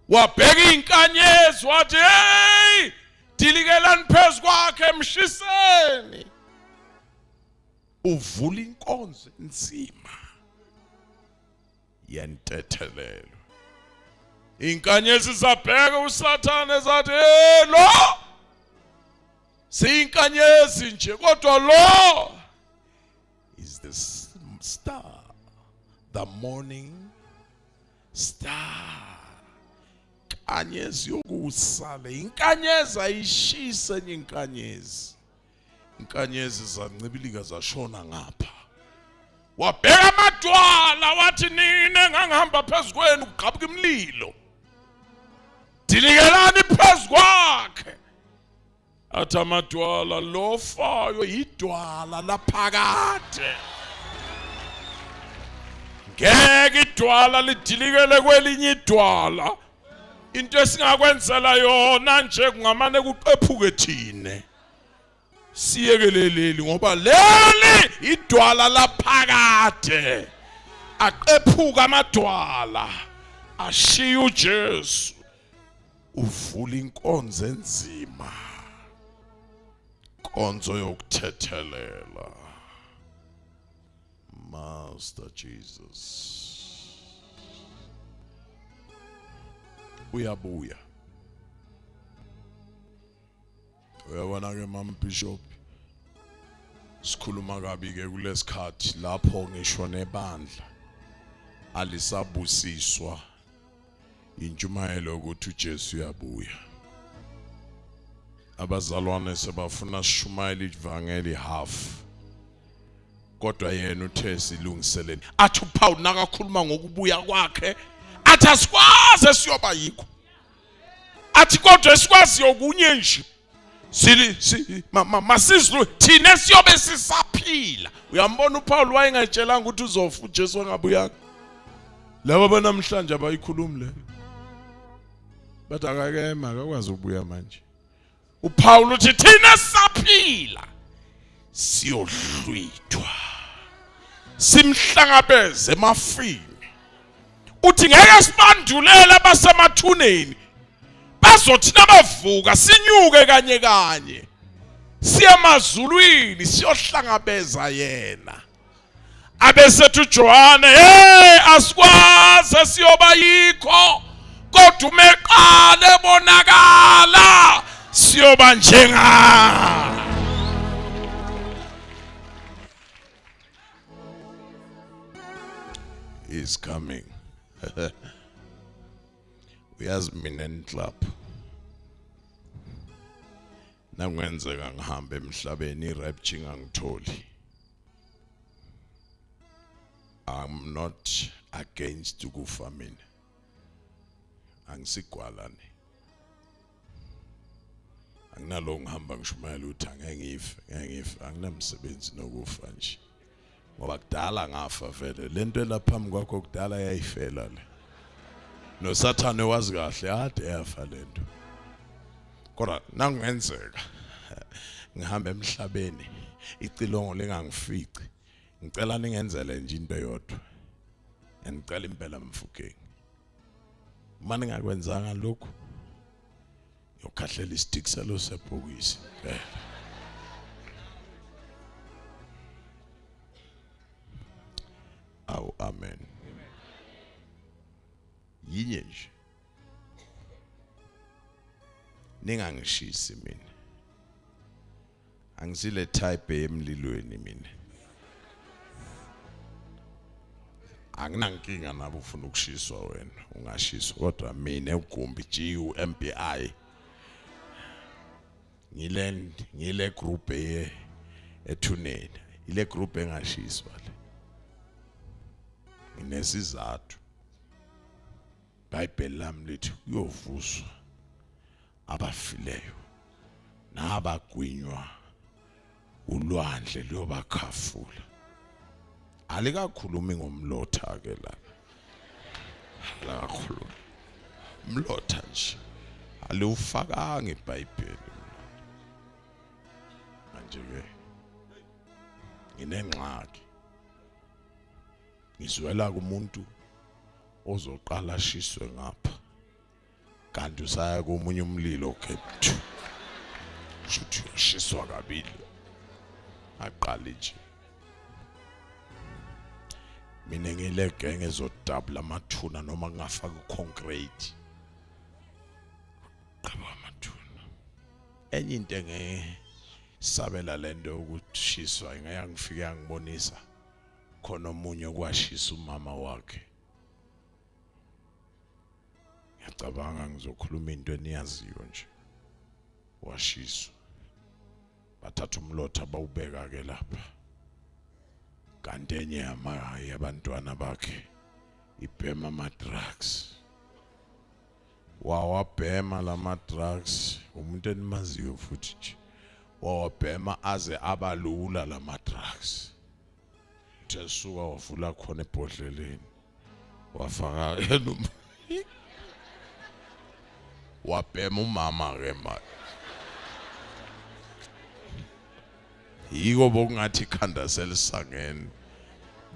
wabheka inkanyezi wathi hey dilikelani phezu kwakhe emshiseni uvula inkonzo enzima yentethelelo inkanyezi zabheka uSathane zathi hey lo siyinkanyezi nje kodwa lo is the star the morning star inkanyezi yokusale inkanyezi ayishise enye inkanyezi inkanyezi zancibilika zashona ngapha wabheka amadwala wathi nine ngangihamba phezukwenu kuqhabuka imlilo dilikelani phezu kwakhe athi amadwala lo fayo idwala laphakade ngeke idwala lidilikele kwelinye idwala into esingakwenzela yona nje kungamane kuqephuke thine siyekeleleli ngoba leli idwala laphakade aqephuka amadwala ashiya uJesu uvula inkonzo enzima konzo yokuthethelela Master Jesus uyabuya uyabona ke Mama Bishop sikhuluma kabi ke kulesikhathi lapho ngisho nebandla alisabusiswa intshumayelo ukuthi uJesu uyabuya abazalwane sebafuna sishumayela ivangeli half kodwa yena uthe silungiseleni athi uPaul nakakhuluma ngokubuya kwakhe athi asikwazi siyoba yikho athi kodwa sikwazi okunye nje masizwe thina siyobe sisaphila uyambona uPaul wayengetshelanga ukuthi uzofa uJesu angabuyanga labo banamhlanje abayikhulumi le bathi akakema akakwazi ukubuya manje uPaul uthi thina sisaphila siyodlwithwa simhlangabeze emafini uthi ngeke sibandulele abasemathuneni bazothi nabavuka sinyuke kanye kanye siya emazulwini siyohlangabeza yena abesethu Johane asikwazi siyoba yikho kodwa umeqala ebonakala siyoba njenga is coming uyazi mina club nangwenzeka ngihambe emhlabeni irapture ngangitholi I'm not against ukufa mina angisigwalane anginalo ngihamba ngishumayela ukuthi ngife anginamsebenzi nokufa nje ngoba kudala ngafa vele lento elaphambi kwakho kudala yayifela le no Sathane wazi kahle ade yafa lento kodwa nangenzeka ngihamba emhlabeni icilongo lingangifici ngicela ningenzele nje into yodwa ngicela impela mfukeni manje ngakwenzanga lokho yokhahlela istick salo sebhokisi awu amen yinye nje ningangishisi mina angisile type emlilweni mina anginankinga nabo ufuna ukushiswa wena ungashiswa kodwa mina ugumbi GU MPI ngile group ethuneni ile group engashiswa le inesizathu iBhayibheli lami lithi uyovuswa abafileyo nabagwinywa ulwandle liyobakhafula alikakhulumi ngomlotha ke la akakhulumi umlotha nje aliwufakanga iBhayibheli manje ke nginengxaki ngizwela kumuntu ozoqala ashiswe ngapha kanti usaya komunye umlilo kephu shuthi ushiswa kabili aqala nje mina ngile genge ezodabula amathuna noma ngafaka uconcrete qaba amathuna enye into sabela lento ukuthiswa ngeke ngifike ngibonisa khona omunye kwashisa umama wakhe ngiyacabanga ngizokhuluma into eniyaziyo nje washiswa bathatha umlotha bawubeka ke lapha kanti enye yabantwana bakhe ibhema ama-drugs. Wawabhema lama-drugs, umuntu enimaziyo futhi nje. Wawabhema aze abalula lama-drugs. Jesuka wavula khona ebhodleleni. Wafaka wabhema umama ke manje. Yiko bokungathi ikhanda selisangene.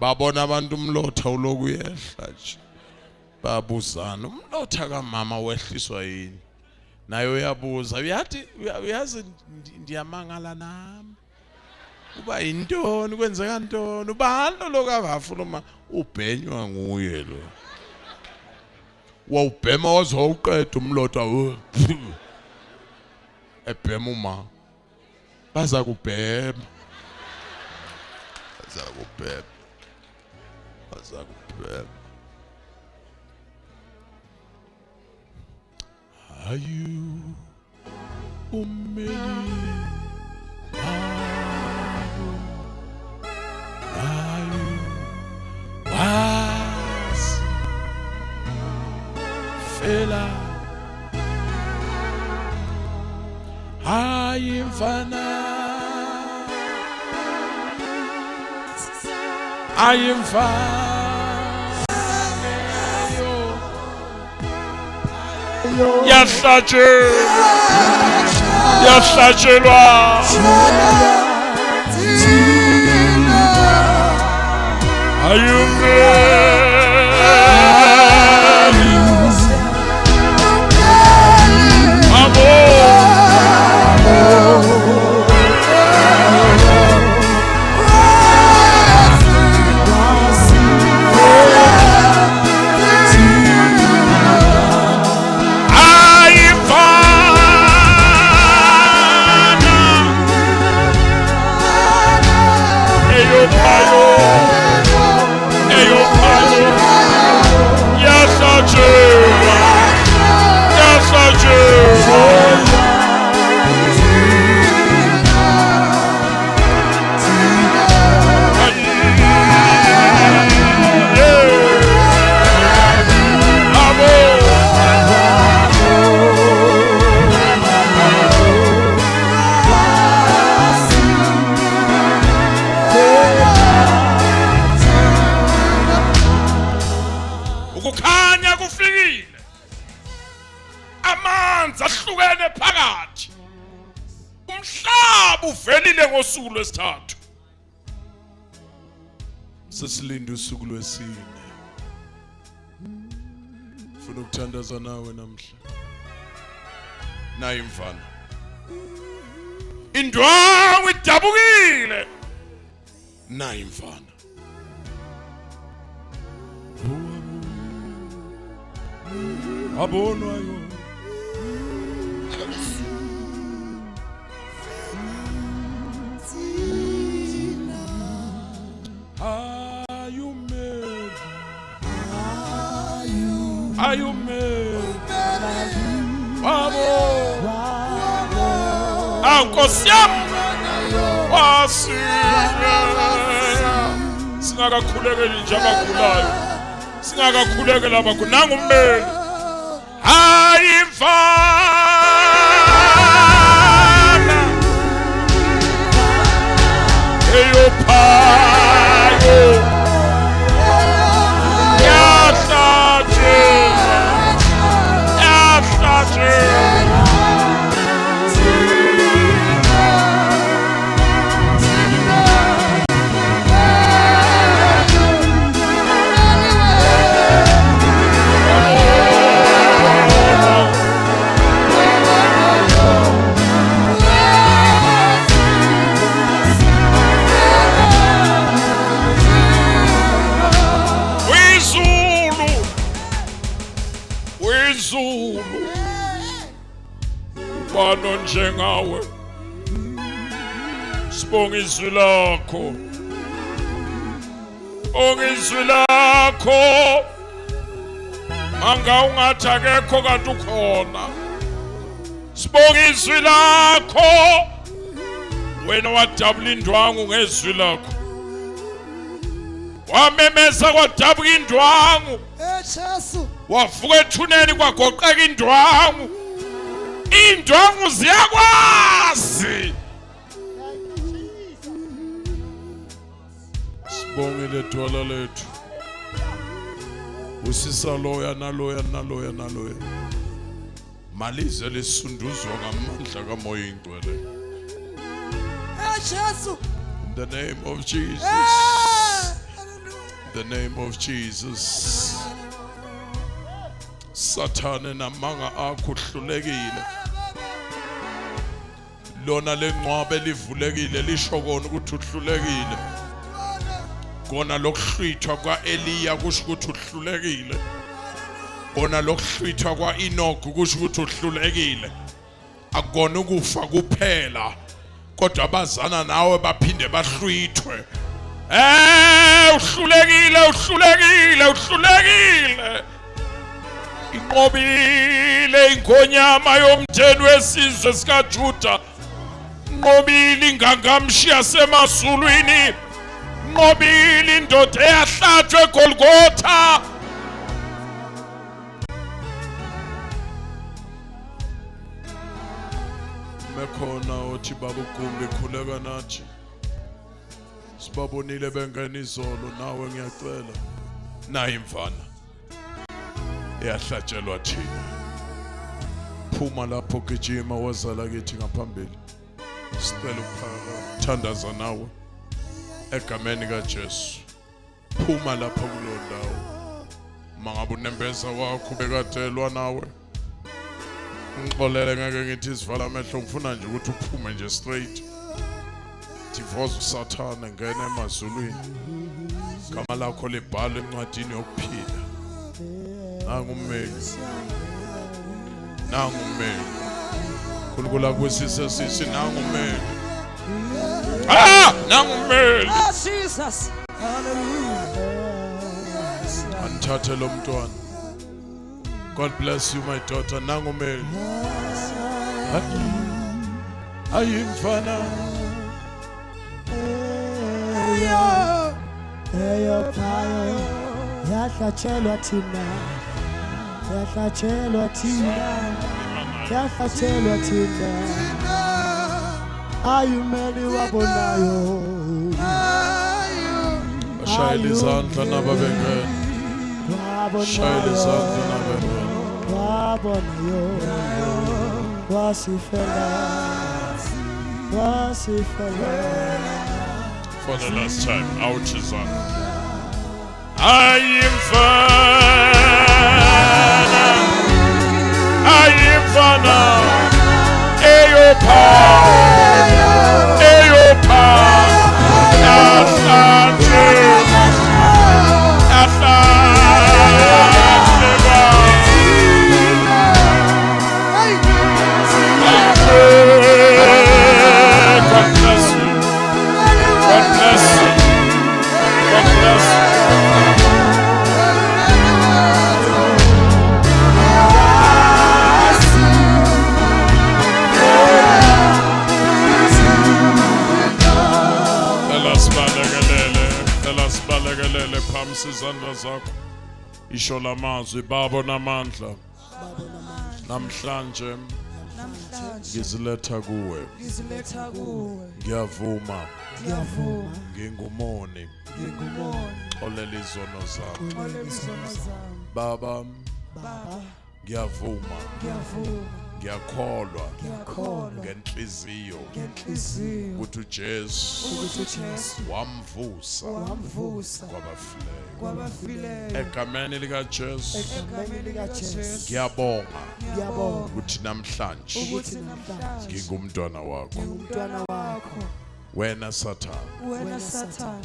Babona abantu umlotha uloku uyehla nje. Babuzana umlotha kamama wehliswa yini? Naye uyabuza, uyazi ndiyamangala nami. Uba intoni kwenzeka ntoni? Ubani lo kangafuna uma ubhenywa nguye lo. Wawubhema wazowuqeda umlotha ebhema uma baza kubhema. Are you umeli? Was fela ayimfana yahlatshelwa ukukhanya kufikile. Amanzi ahlukene phakathi. Umhlaba uvelile ngosuku lwesithathu. Sesilinde usuku lwesine. Ufuna ukuthandaza nawe namhla. Nayi mfana. Indwangu idabukile. Nayi mfana. Abonwayo. Are you made? Babo. Nkosi yami. Wasile. Singakakhulekeli nje abagulayo. Singakakhulekela abagulayo nangummeli. Ayimfana. Eyophayo. Bano njengawe sibonga izwi lakho, bonga izwi lakho anga ungathi akekho kanti ukhona. Sibonga izwi lakho, wena wadabula indwangu ngezwi lakho. wamemeza kwadabuka indwangu Jesu wavuka ethuneni kwagoqeka indwangu. Indwangu ziyakwazi. Sibongile dwala lethu. Usisa loya naloya naloya naloya. Malize lisunduzwa ngamandla kaMoya Oyingcwele. Jesu In the name of Jesus. In the name of Jesus. Sathane namanga akho uhlulekile. Lona lengcwabe livulekile lisho kona ukuthi uhlulekile. Kona lokuhlwithwa kwaEliya kusho ukuthi uhlulekile. Kona lokuhlwithwa kwaEnoch kusho ukuthi uhlulekile. Akukona ukufa kuphela. Kodwa abazana nawe baphinde bahlwithwe. Uhlulekile, uhlulekile, uhlulekile. Inqobile inkonyama yomtheni wesizwe sikaJuda. Inqobile ingangamshi yasemazulwini. Inqobile indoda eyahlatshwa eGolgotha. Mekhona othi baba uGumbi khuleka nathi. Sibabonile bengena izolo nawe ngiyacela. Nayi imfana. Eyahlatshelwa thina. Phuma lapho gijima wazala kithi ngaphambili. Sicela ukuthandaza nawe egameni kaJesu. Phuma lapho kulo ndawo. Mangabe unembeza wakho bekadelwa nawe. Ngixolele ngeke ngithi isivala amehlo ngifuna nje ukuthi uphume nje straight. Divorce uSathane ngene emazulwini. Igama lakho libhalwe encwadini yokuphila. Nangu ummeli. Nangu ummeli. Nkulunkulu akwesise sisi nangu ummeli. Nangu ummeli. Jesus hallelujah. Anthathe lo mntwana. God bless you my daughter. Nangu ummeli. Ayimfana. Eyo payo yahlatshelwa thina. Yahlatshelwa thina. Yahlatshelwa thina. Ayumeli wabonayo. Shayela izandla nababengena. Shayela izandla nababengena. Wabonayo. Wasifela. Wasifela. For the last time, out his hand. Ayimfana, Eyopa, God bless you. God bless you. God bless you. Elasibalekelele phamsi izandla zakho. Isho lamazwi babo namandla. Namhlanje ngiziletha kuwe. Ngiyavuma. Ngingumoni. Xolela izono zami. Baba ngiyavuma. Ngiyakholwa ngenhliziyo ukuthi uJesu wamvusa kwabafileyo. Egameni likaJesu ngiyabonga ukuthi namhlanje ngingumntwana wakho. Wena Sathane.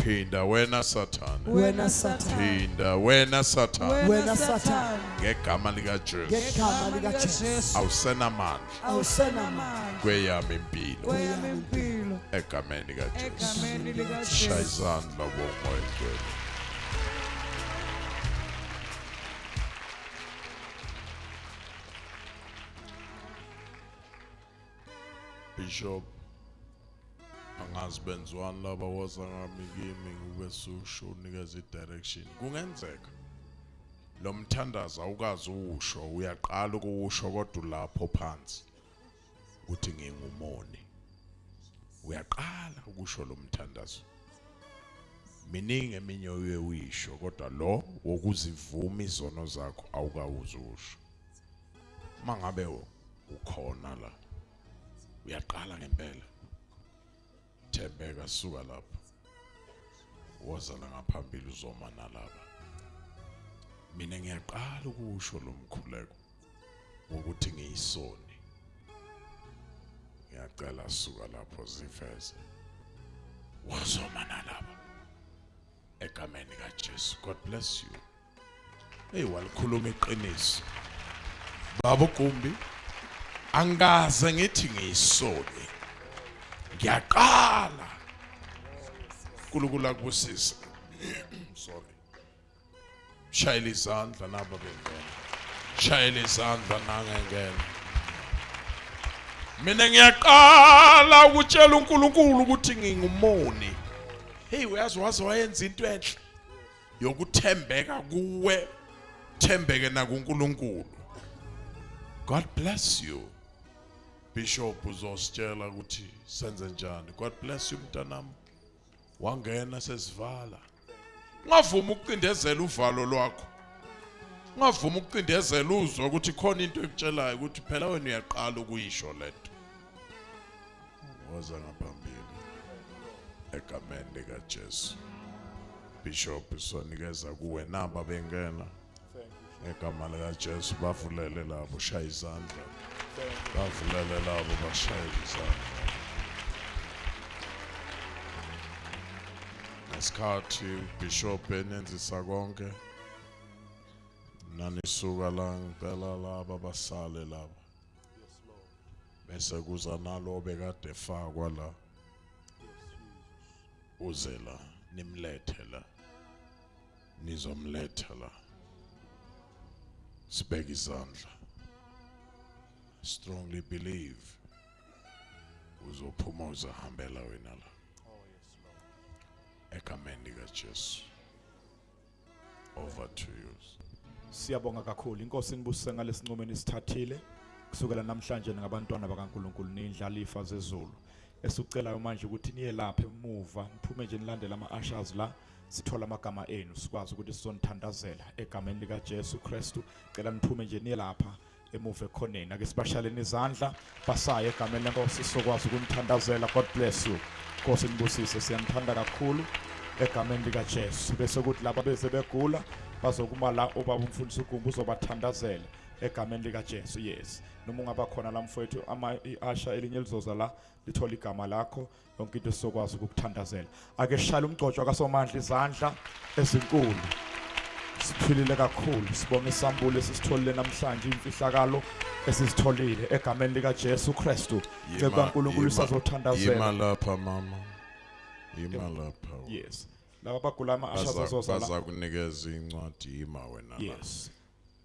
Phinda wena Sathane. Phinda wena Sathane. Ngegama likaJesu. Awusenamandla kweyami impilo. Egameni likaJesu. Shaya izandla bomoya oyingcwele. Bishop angazi benziwani laba waza ngami kimi ubesusho unikeza i-direction kungenzeka lo mthandazo awukazi usho uyaqala ukuwusho kodwa lapho phansi uthi ngingumoni uyaqala ukusho lo mthandazo miningi eminye uyisho kodwa lo wokuzivuma izono zakho awukawuzusho mangabe ukhona la uyaqala ngempela thembeka suka lapha woza la ngaphambili uzoma nalaba mina ngiyaqala ukusho lo mkhuleko ukuthi ngiyisoni ngiyacela suka lapho zifeze wazoma nalaba egameni kaJesu. God bless you. Hey walikhuluma iqiniso baba Gumbi angaze ngithi ngiyisoni ngiyaqala kulukula kubusisa sorry shayela izandla nabo bengena shayela izandla nangengena mina ngiyaqala ukutshela uNkulunkulu ukuthi ngingumoni hey uyazi wayenza into enhle yokuthembeka kuwe thembeke na kuNkulunkulu. God bless you Bishop uzositshela ukuthi senze njani. God bless you mntanami wangena sesivala ngavuma ukucindezela uvalo lwakho ngavuma ukucindezela uzwe ukuthi khona into ekutshelayo ukuthi phela wena uyaqala ukuyisho lento woza ngaphambili egameni likaJesu. Bishop sonikeza kuwe namba bengena egama likaJesu bavulele labo shaya izandla bavulele labo bashaya izandla ngesikhathi Bishop enenzisa konke nanisuka la ngicela laba basale laba bese kuza nalo bekade efakwa la uze la nimlethe la nizomletha la sibeke izandla strongly believe uzophuma uzahambela wena la egameni likaJesu. Over to you. Siyabonga kakhulu inkosi inibusise ngalesinqumeni isithathile kusukela namhlanje ngabantwana bakaNkuluNkulu nindlalifa zezulu esicelayo manje ukuthi niye lapha emuva niphume nje nilandela ama-ushers la sithola amagama enu sikwazi ukuthi sizonithandazela egameni likaJesu Kristu. Cela niphume nje niye lapha emuva ekhoneni ake sibashaleni izandla basaye egameni lenkosi sizokwazi ukunithandazela. God bless you. Nkosi nibusise siyanithanda kakhulu egameni likaJesu. Bese kuthi laba beze begula bazokuma la obaba umfundisi uGumbi uzobathandazela egameni likaJesu. Yes noma ungaba khona la mfowethu i-asha elinye lizoza la lithola igama lakho yonke into sizokwazi ukukuthandazela. Ake sishala umgcotsho kaSomandla izandla ezinkulu. Siphilile kakhulu sibonga isambulo esisitholile namhlanje imfihlakalo esizitholile egameni likaJesu Kristu. Cela uNkulunkulu sizothandazela. Yima lapha mama yima lapha. Yes laba bagula ama-asha bazoza la bazakunikeza incwadi yima wena la yes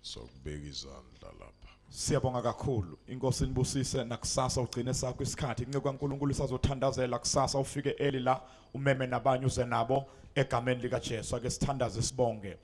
sokubeka izandla lapha. Siyabonga kakhulu inkosi inibusise nakusasa ugcine sakho isikhathi inceke kaNkulunkulu sizothandazela kusasa ufike eli la umeme nabanye uze nabo egameni likaJesu. Ake sithandaze sibonge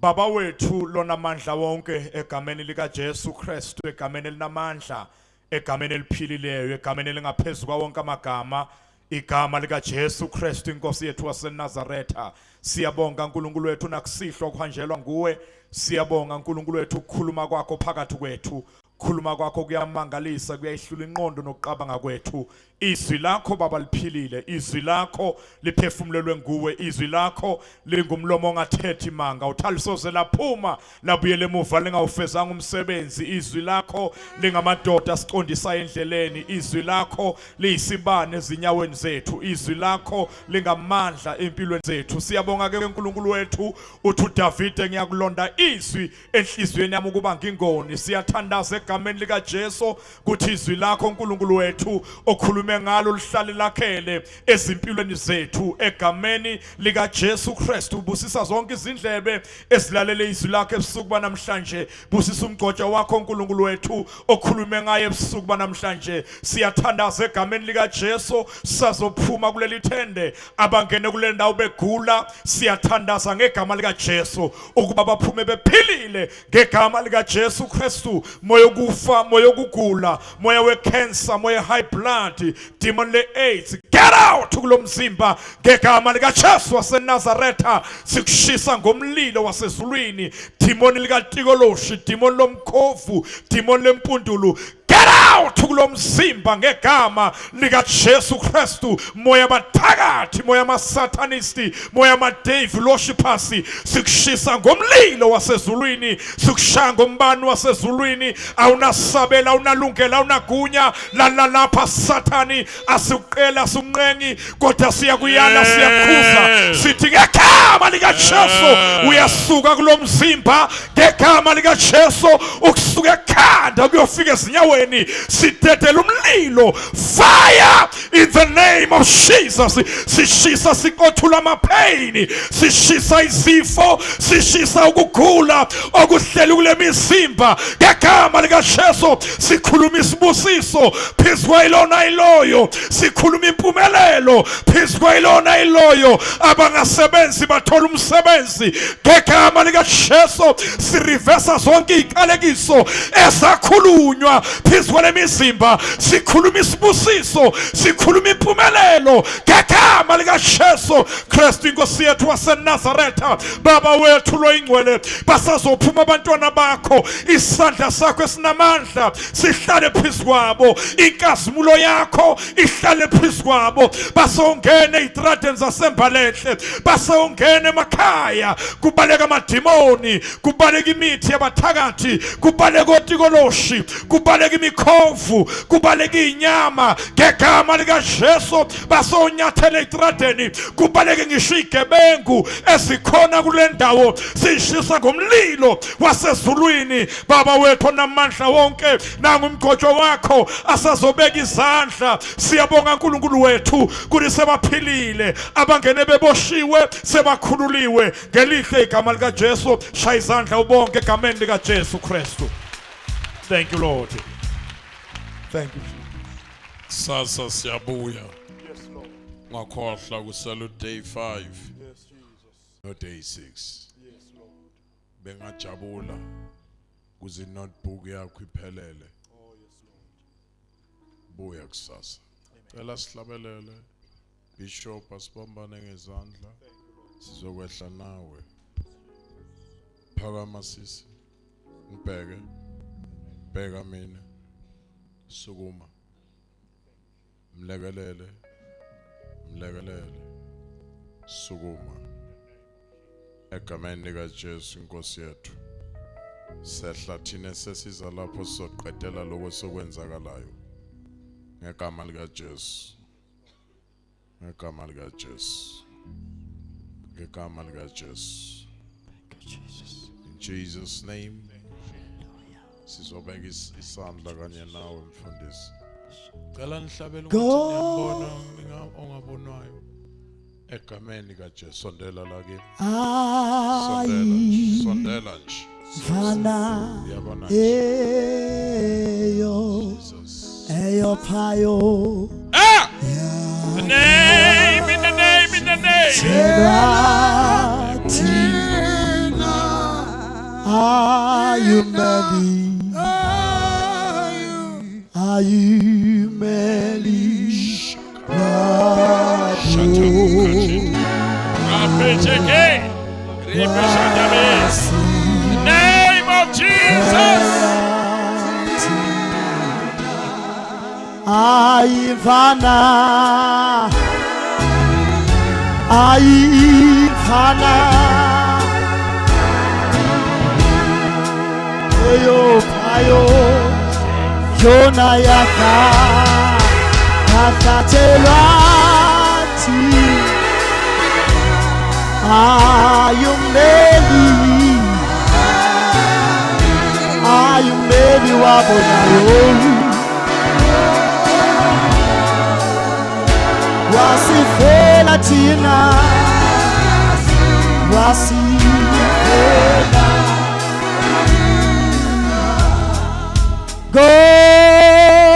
Baba wethu lona mandla wonke egameni likaJesu Kristu egameni elinamandla egameni eliphilileyo egameni elingaphezulu kwawonke amagama igama likaJesu Kristu inkosi yethu waseNazaretha. Siyabonga uNkulunkulu wethu nakusihlwa okuhanjelwa nguwe. Siyabonga uNkulunkulu wethu ukukhuluma kwakho phakathi kwethu. Khuluma kwakho kuyamangalisa kuyayihlula inqondo nokuqabanga kwethu. Izwi lakho baba liphilile izwi lakho liphefumulelwe nguwe izwi lakho lingumlomo ongathethi manga uthalisoze laphuma labuyele emuva lingawufezanga umsebenzi. Izwi lakho lingamadoda siqondisa endleleni. Izwi lakho liyisibane ezinyaweni zethu. Izwi lakho lingamandla empilweni zethu. Siyabonga ke uNkulunkulu wethu uthi uDavide ngiyakulonda izwi enhlizweni yami ukuba ngingoni. Siyathandaza egameni lika Jesu kuthi izwi lakho uNkulunkulu wethu okhulume ngalo lihlale lakhele ezimpilweni zethu egameni lika Jesu Kristu. Busisa zonke izindlebe ezilalele izwi lakho ebusuku banamhlanje. Busisa umgcotsha wakho uNkulunkulu wethu okhulume ngaye ebusuku banamhlanje. Siyathandaza egameni lika Jesu sazophuma kuleli thende abangene kule ndawo begula. Siyathandaza ngegama lika Jesu ukuba baphume bephilile ngegama lika Jesu Kristu. Moya okufa, moya okugula, moya we-cancer, moya high blood, demon le-AIDS, get out kulomzimba ngegama lika Jesu waseNazaretha. Sikushisa ngomlilo wasezulwini, demon likatikoloshi, demon lomkhovu, demon lempundulu, get out kulomzimba ngegama lika Jesu Kristu. Moya mathakathi, moya masatanisti, moya madevil worshipers, sikushisa ngomlilo wasezulwini, sikushaya ngombani wasezulwini. Awunasabela, awunalungela, awunagunya lapha Sathani asikuqela asumnqengi, kodwa siyakuyala siyakhuza sithi ngegama lika Jesu uyasuka kulomzimba ngegama lika Jesu. Ukusuka ekhanda kuyofika ezinyaweni sidedela umlilo, fire in the name of Jesus. Sishisa sikothula amapain, sishisa izifo, sishisa ukugula okuhleli kule mizimba ngegama lika Jesu. Sikhuluma isibusiso phezu kwayilona iloyo, sikhuluma impumelelo phezu kwayilona iloyo. Abangasebenzi bathola umsebenzi ngegama lika Jesu. Sirivesa zonke iziqalekiso ezakhulunywa phezu kwale mizimba. Sikhuluma isibusiso, sikhuluma impumelelo ngegama lika Jesu Kristu inkosi yethu waseNazaretha. Baba wethu loyingcwele, basazophuma abantwana bakho, isandla sakho esinamandla sihlale phezu kwabo, inkazimulo yakho ihlale phezu kwabo. Basongene ezitradeni zasemBhalehle, basongene emakhaya, kubaleka amadimoni, kubaleka imithi yabathakathi, kubaleka otikoloshi, kubaleka imikhovu, kubaleka inyama ngegama lika Jesu. Basonyathela ezitradeni, kubaleka ngisho igebengu ezikhona kule ndawo, sishisa ngomlilo wasezulwini. Baba wethu namandla wonke, nangu umgcotsho wakho asazobeka izandla. Siyabonga uNkulunkulu wethu kuthi sebaphilile, abangene beboshiwe sebakhululiwe ngelihle igama lika Jesu. Shaya izandla ubonke egameni lika Jesu Kristu. Thank you Lord. Thank you. Sasa siyabuya Yes Lord. ngakhohla kusela day 5 Yes Jesus. no day 6. Yes Lord. Bengajabula kuze notebook yakho iphelele. Oh yes Lord. Buya kusasa. Cela sihlabelele Bishop asibambane ngezandla sizokwehla nawe. Phakama sisi. Ngibheke. Bheka mina. Sukuma. Mlekelele. Mlekelele. Sukuma. Egameni lika Jesu inkosi yethu. Sehla thina sesiza lapho soqedela lokho sokwenzakalayo. Ngegama lika Jesu. Ngegama lika Jesu. Ngegama lika Jesu. In Jesus name. Sizobeka isandla kanye nawe mfundisi. Cela nihlabele ukuthi niyambona ongabonwayo. Egameni lika Jesu sondela la kimi. Sondela nje. Fana Uyabona eyo eyo payo the name in the name in the name. Are you ready? Are you ready? The name of Jesus. Aivana, Aivana, Eyo Payo, Yona Yaka, Kasatelati, Ayumeli, Ayumeli. umholi wabo nayo wasifela thina wasifela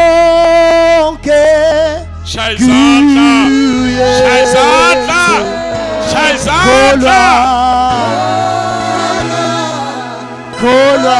konke Shayzandla, Shayzandla, Shayzandla. Kolwa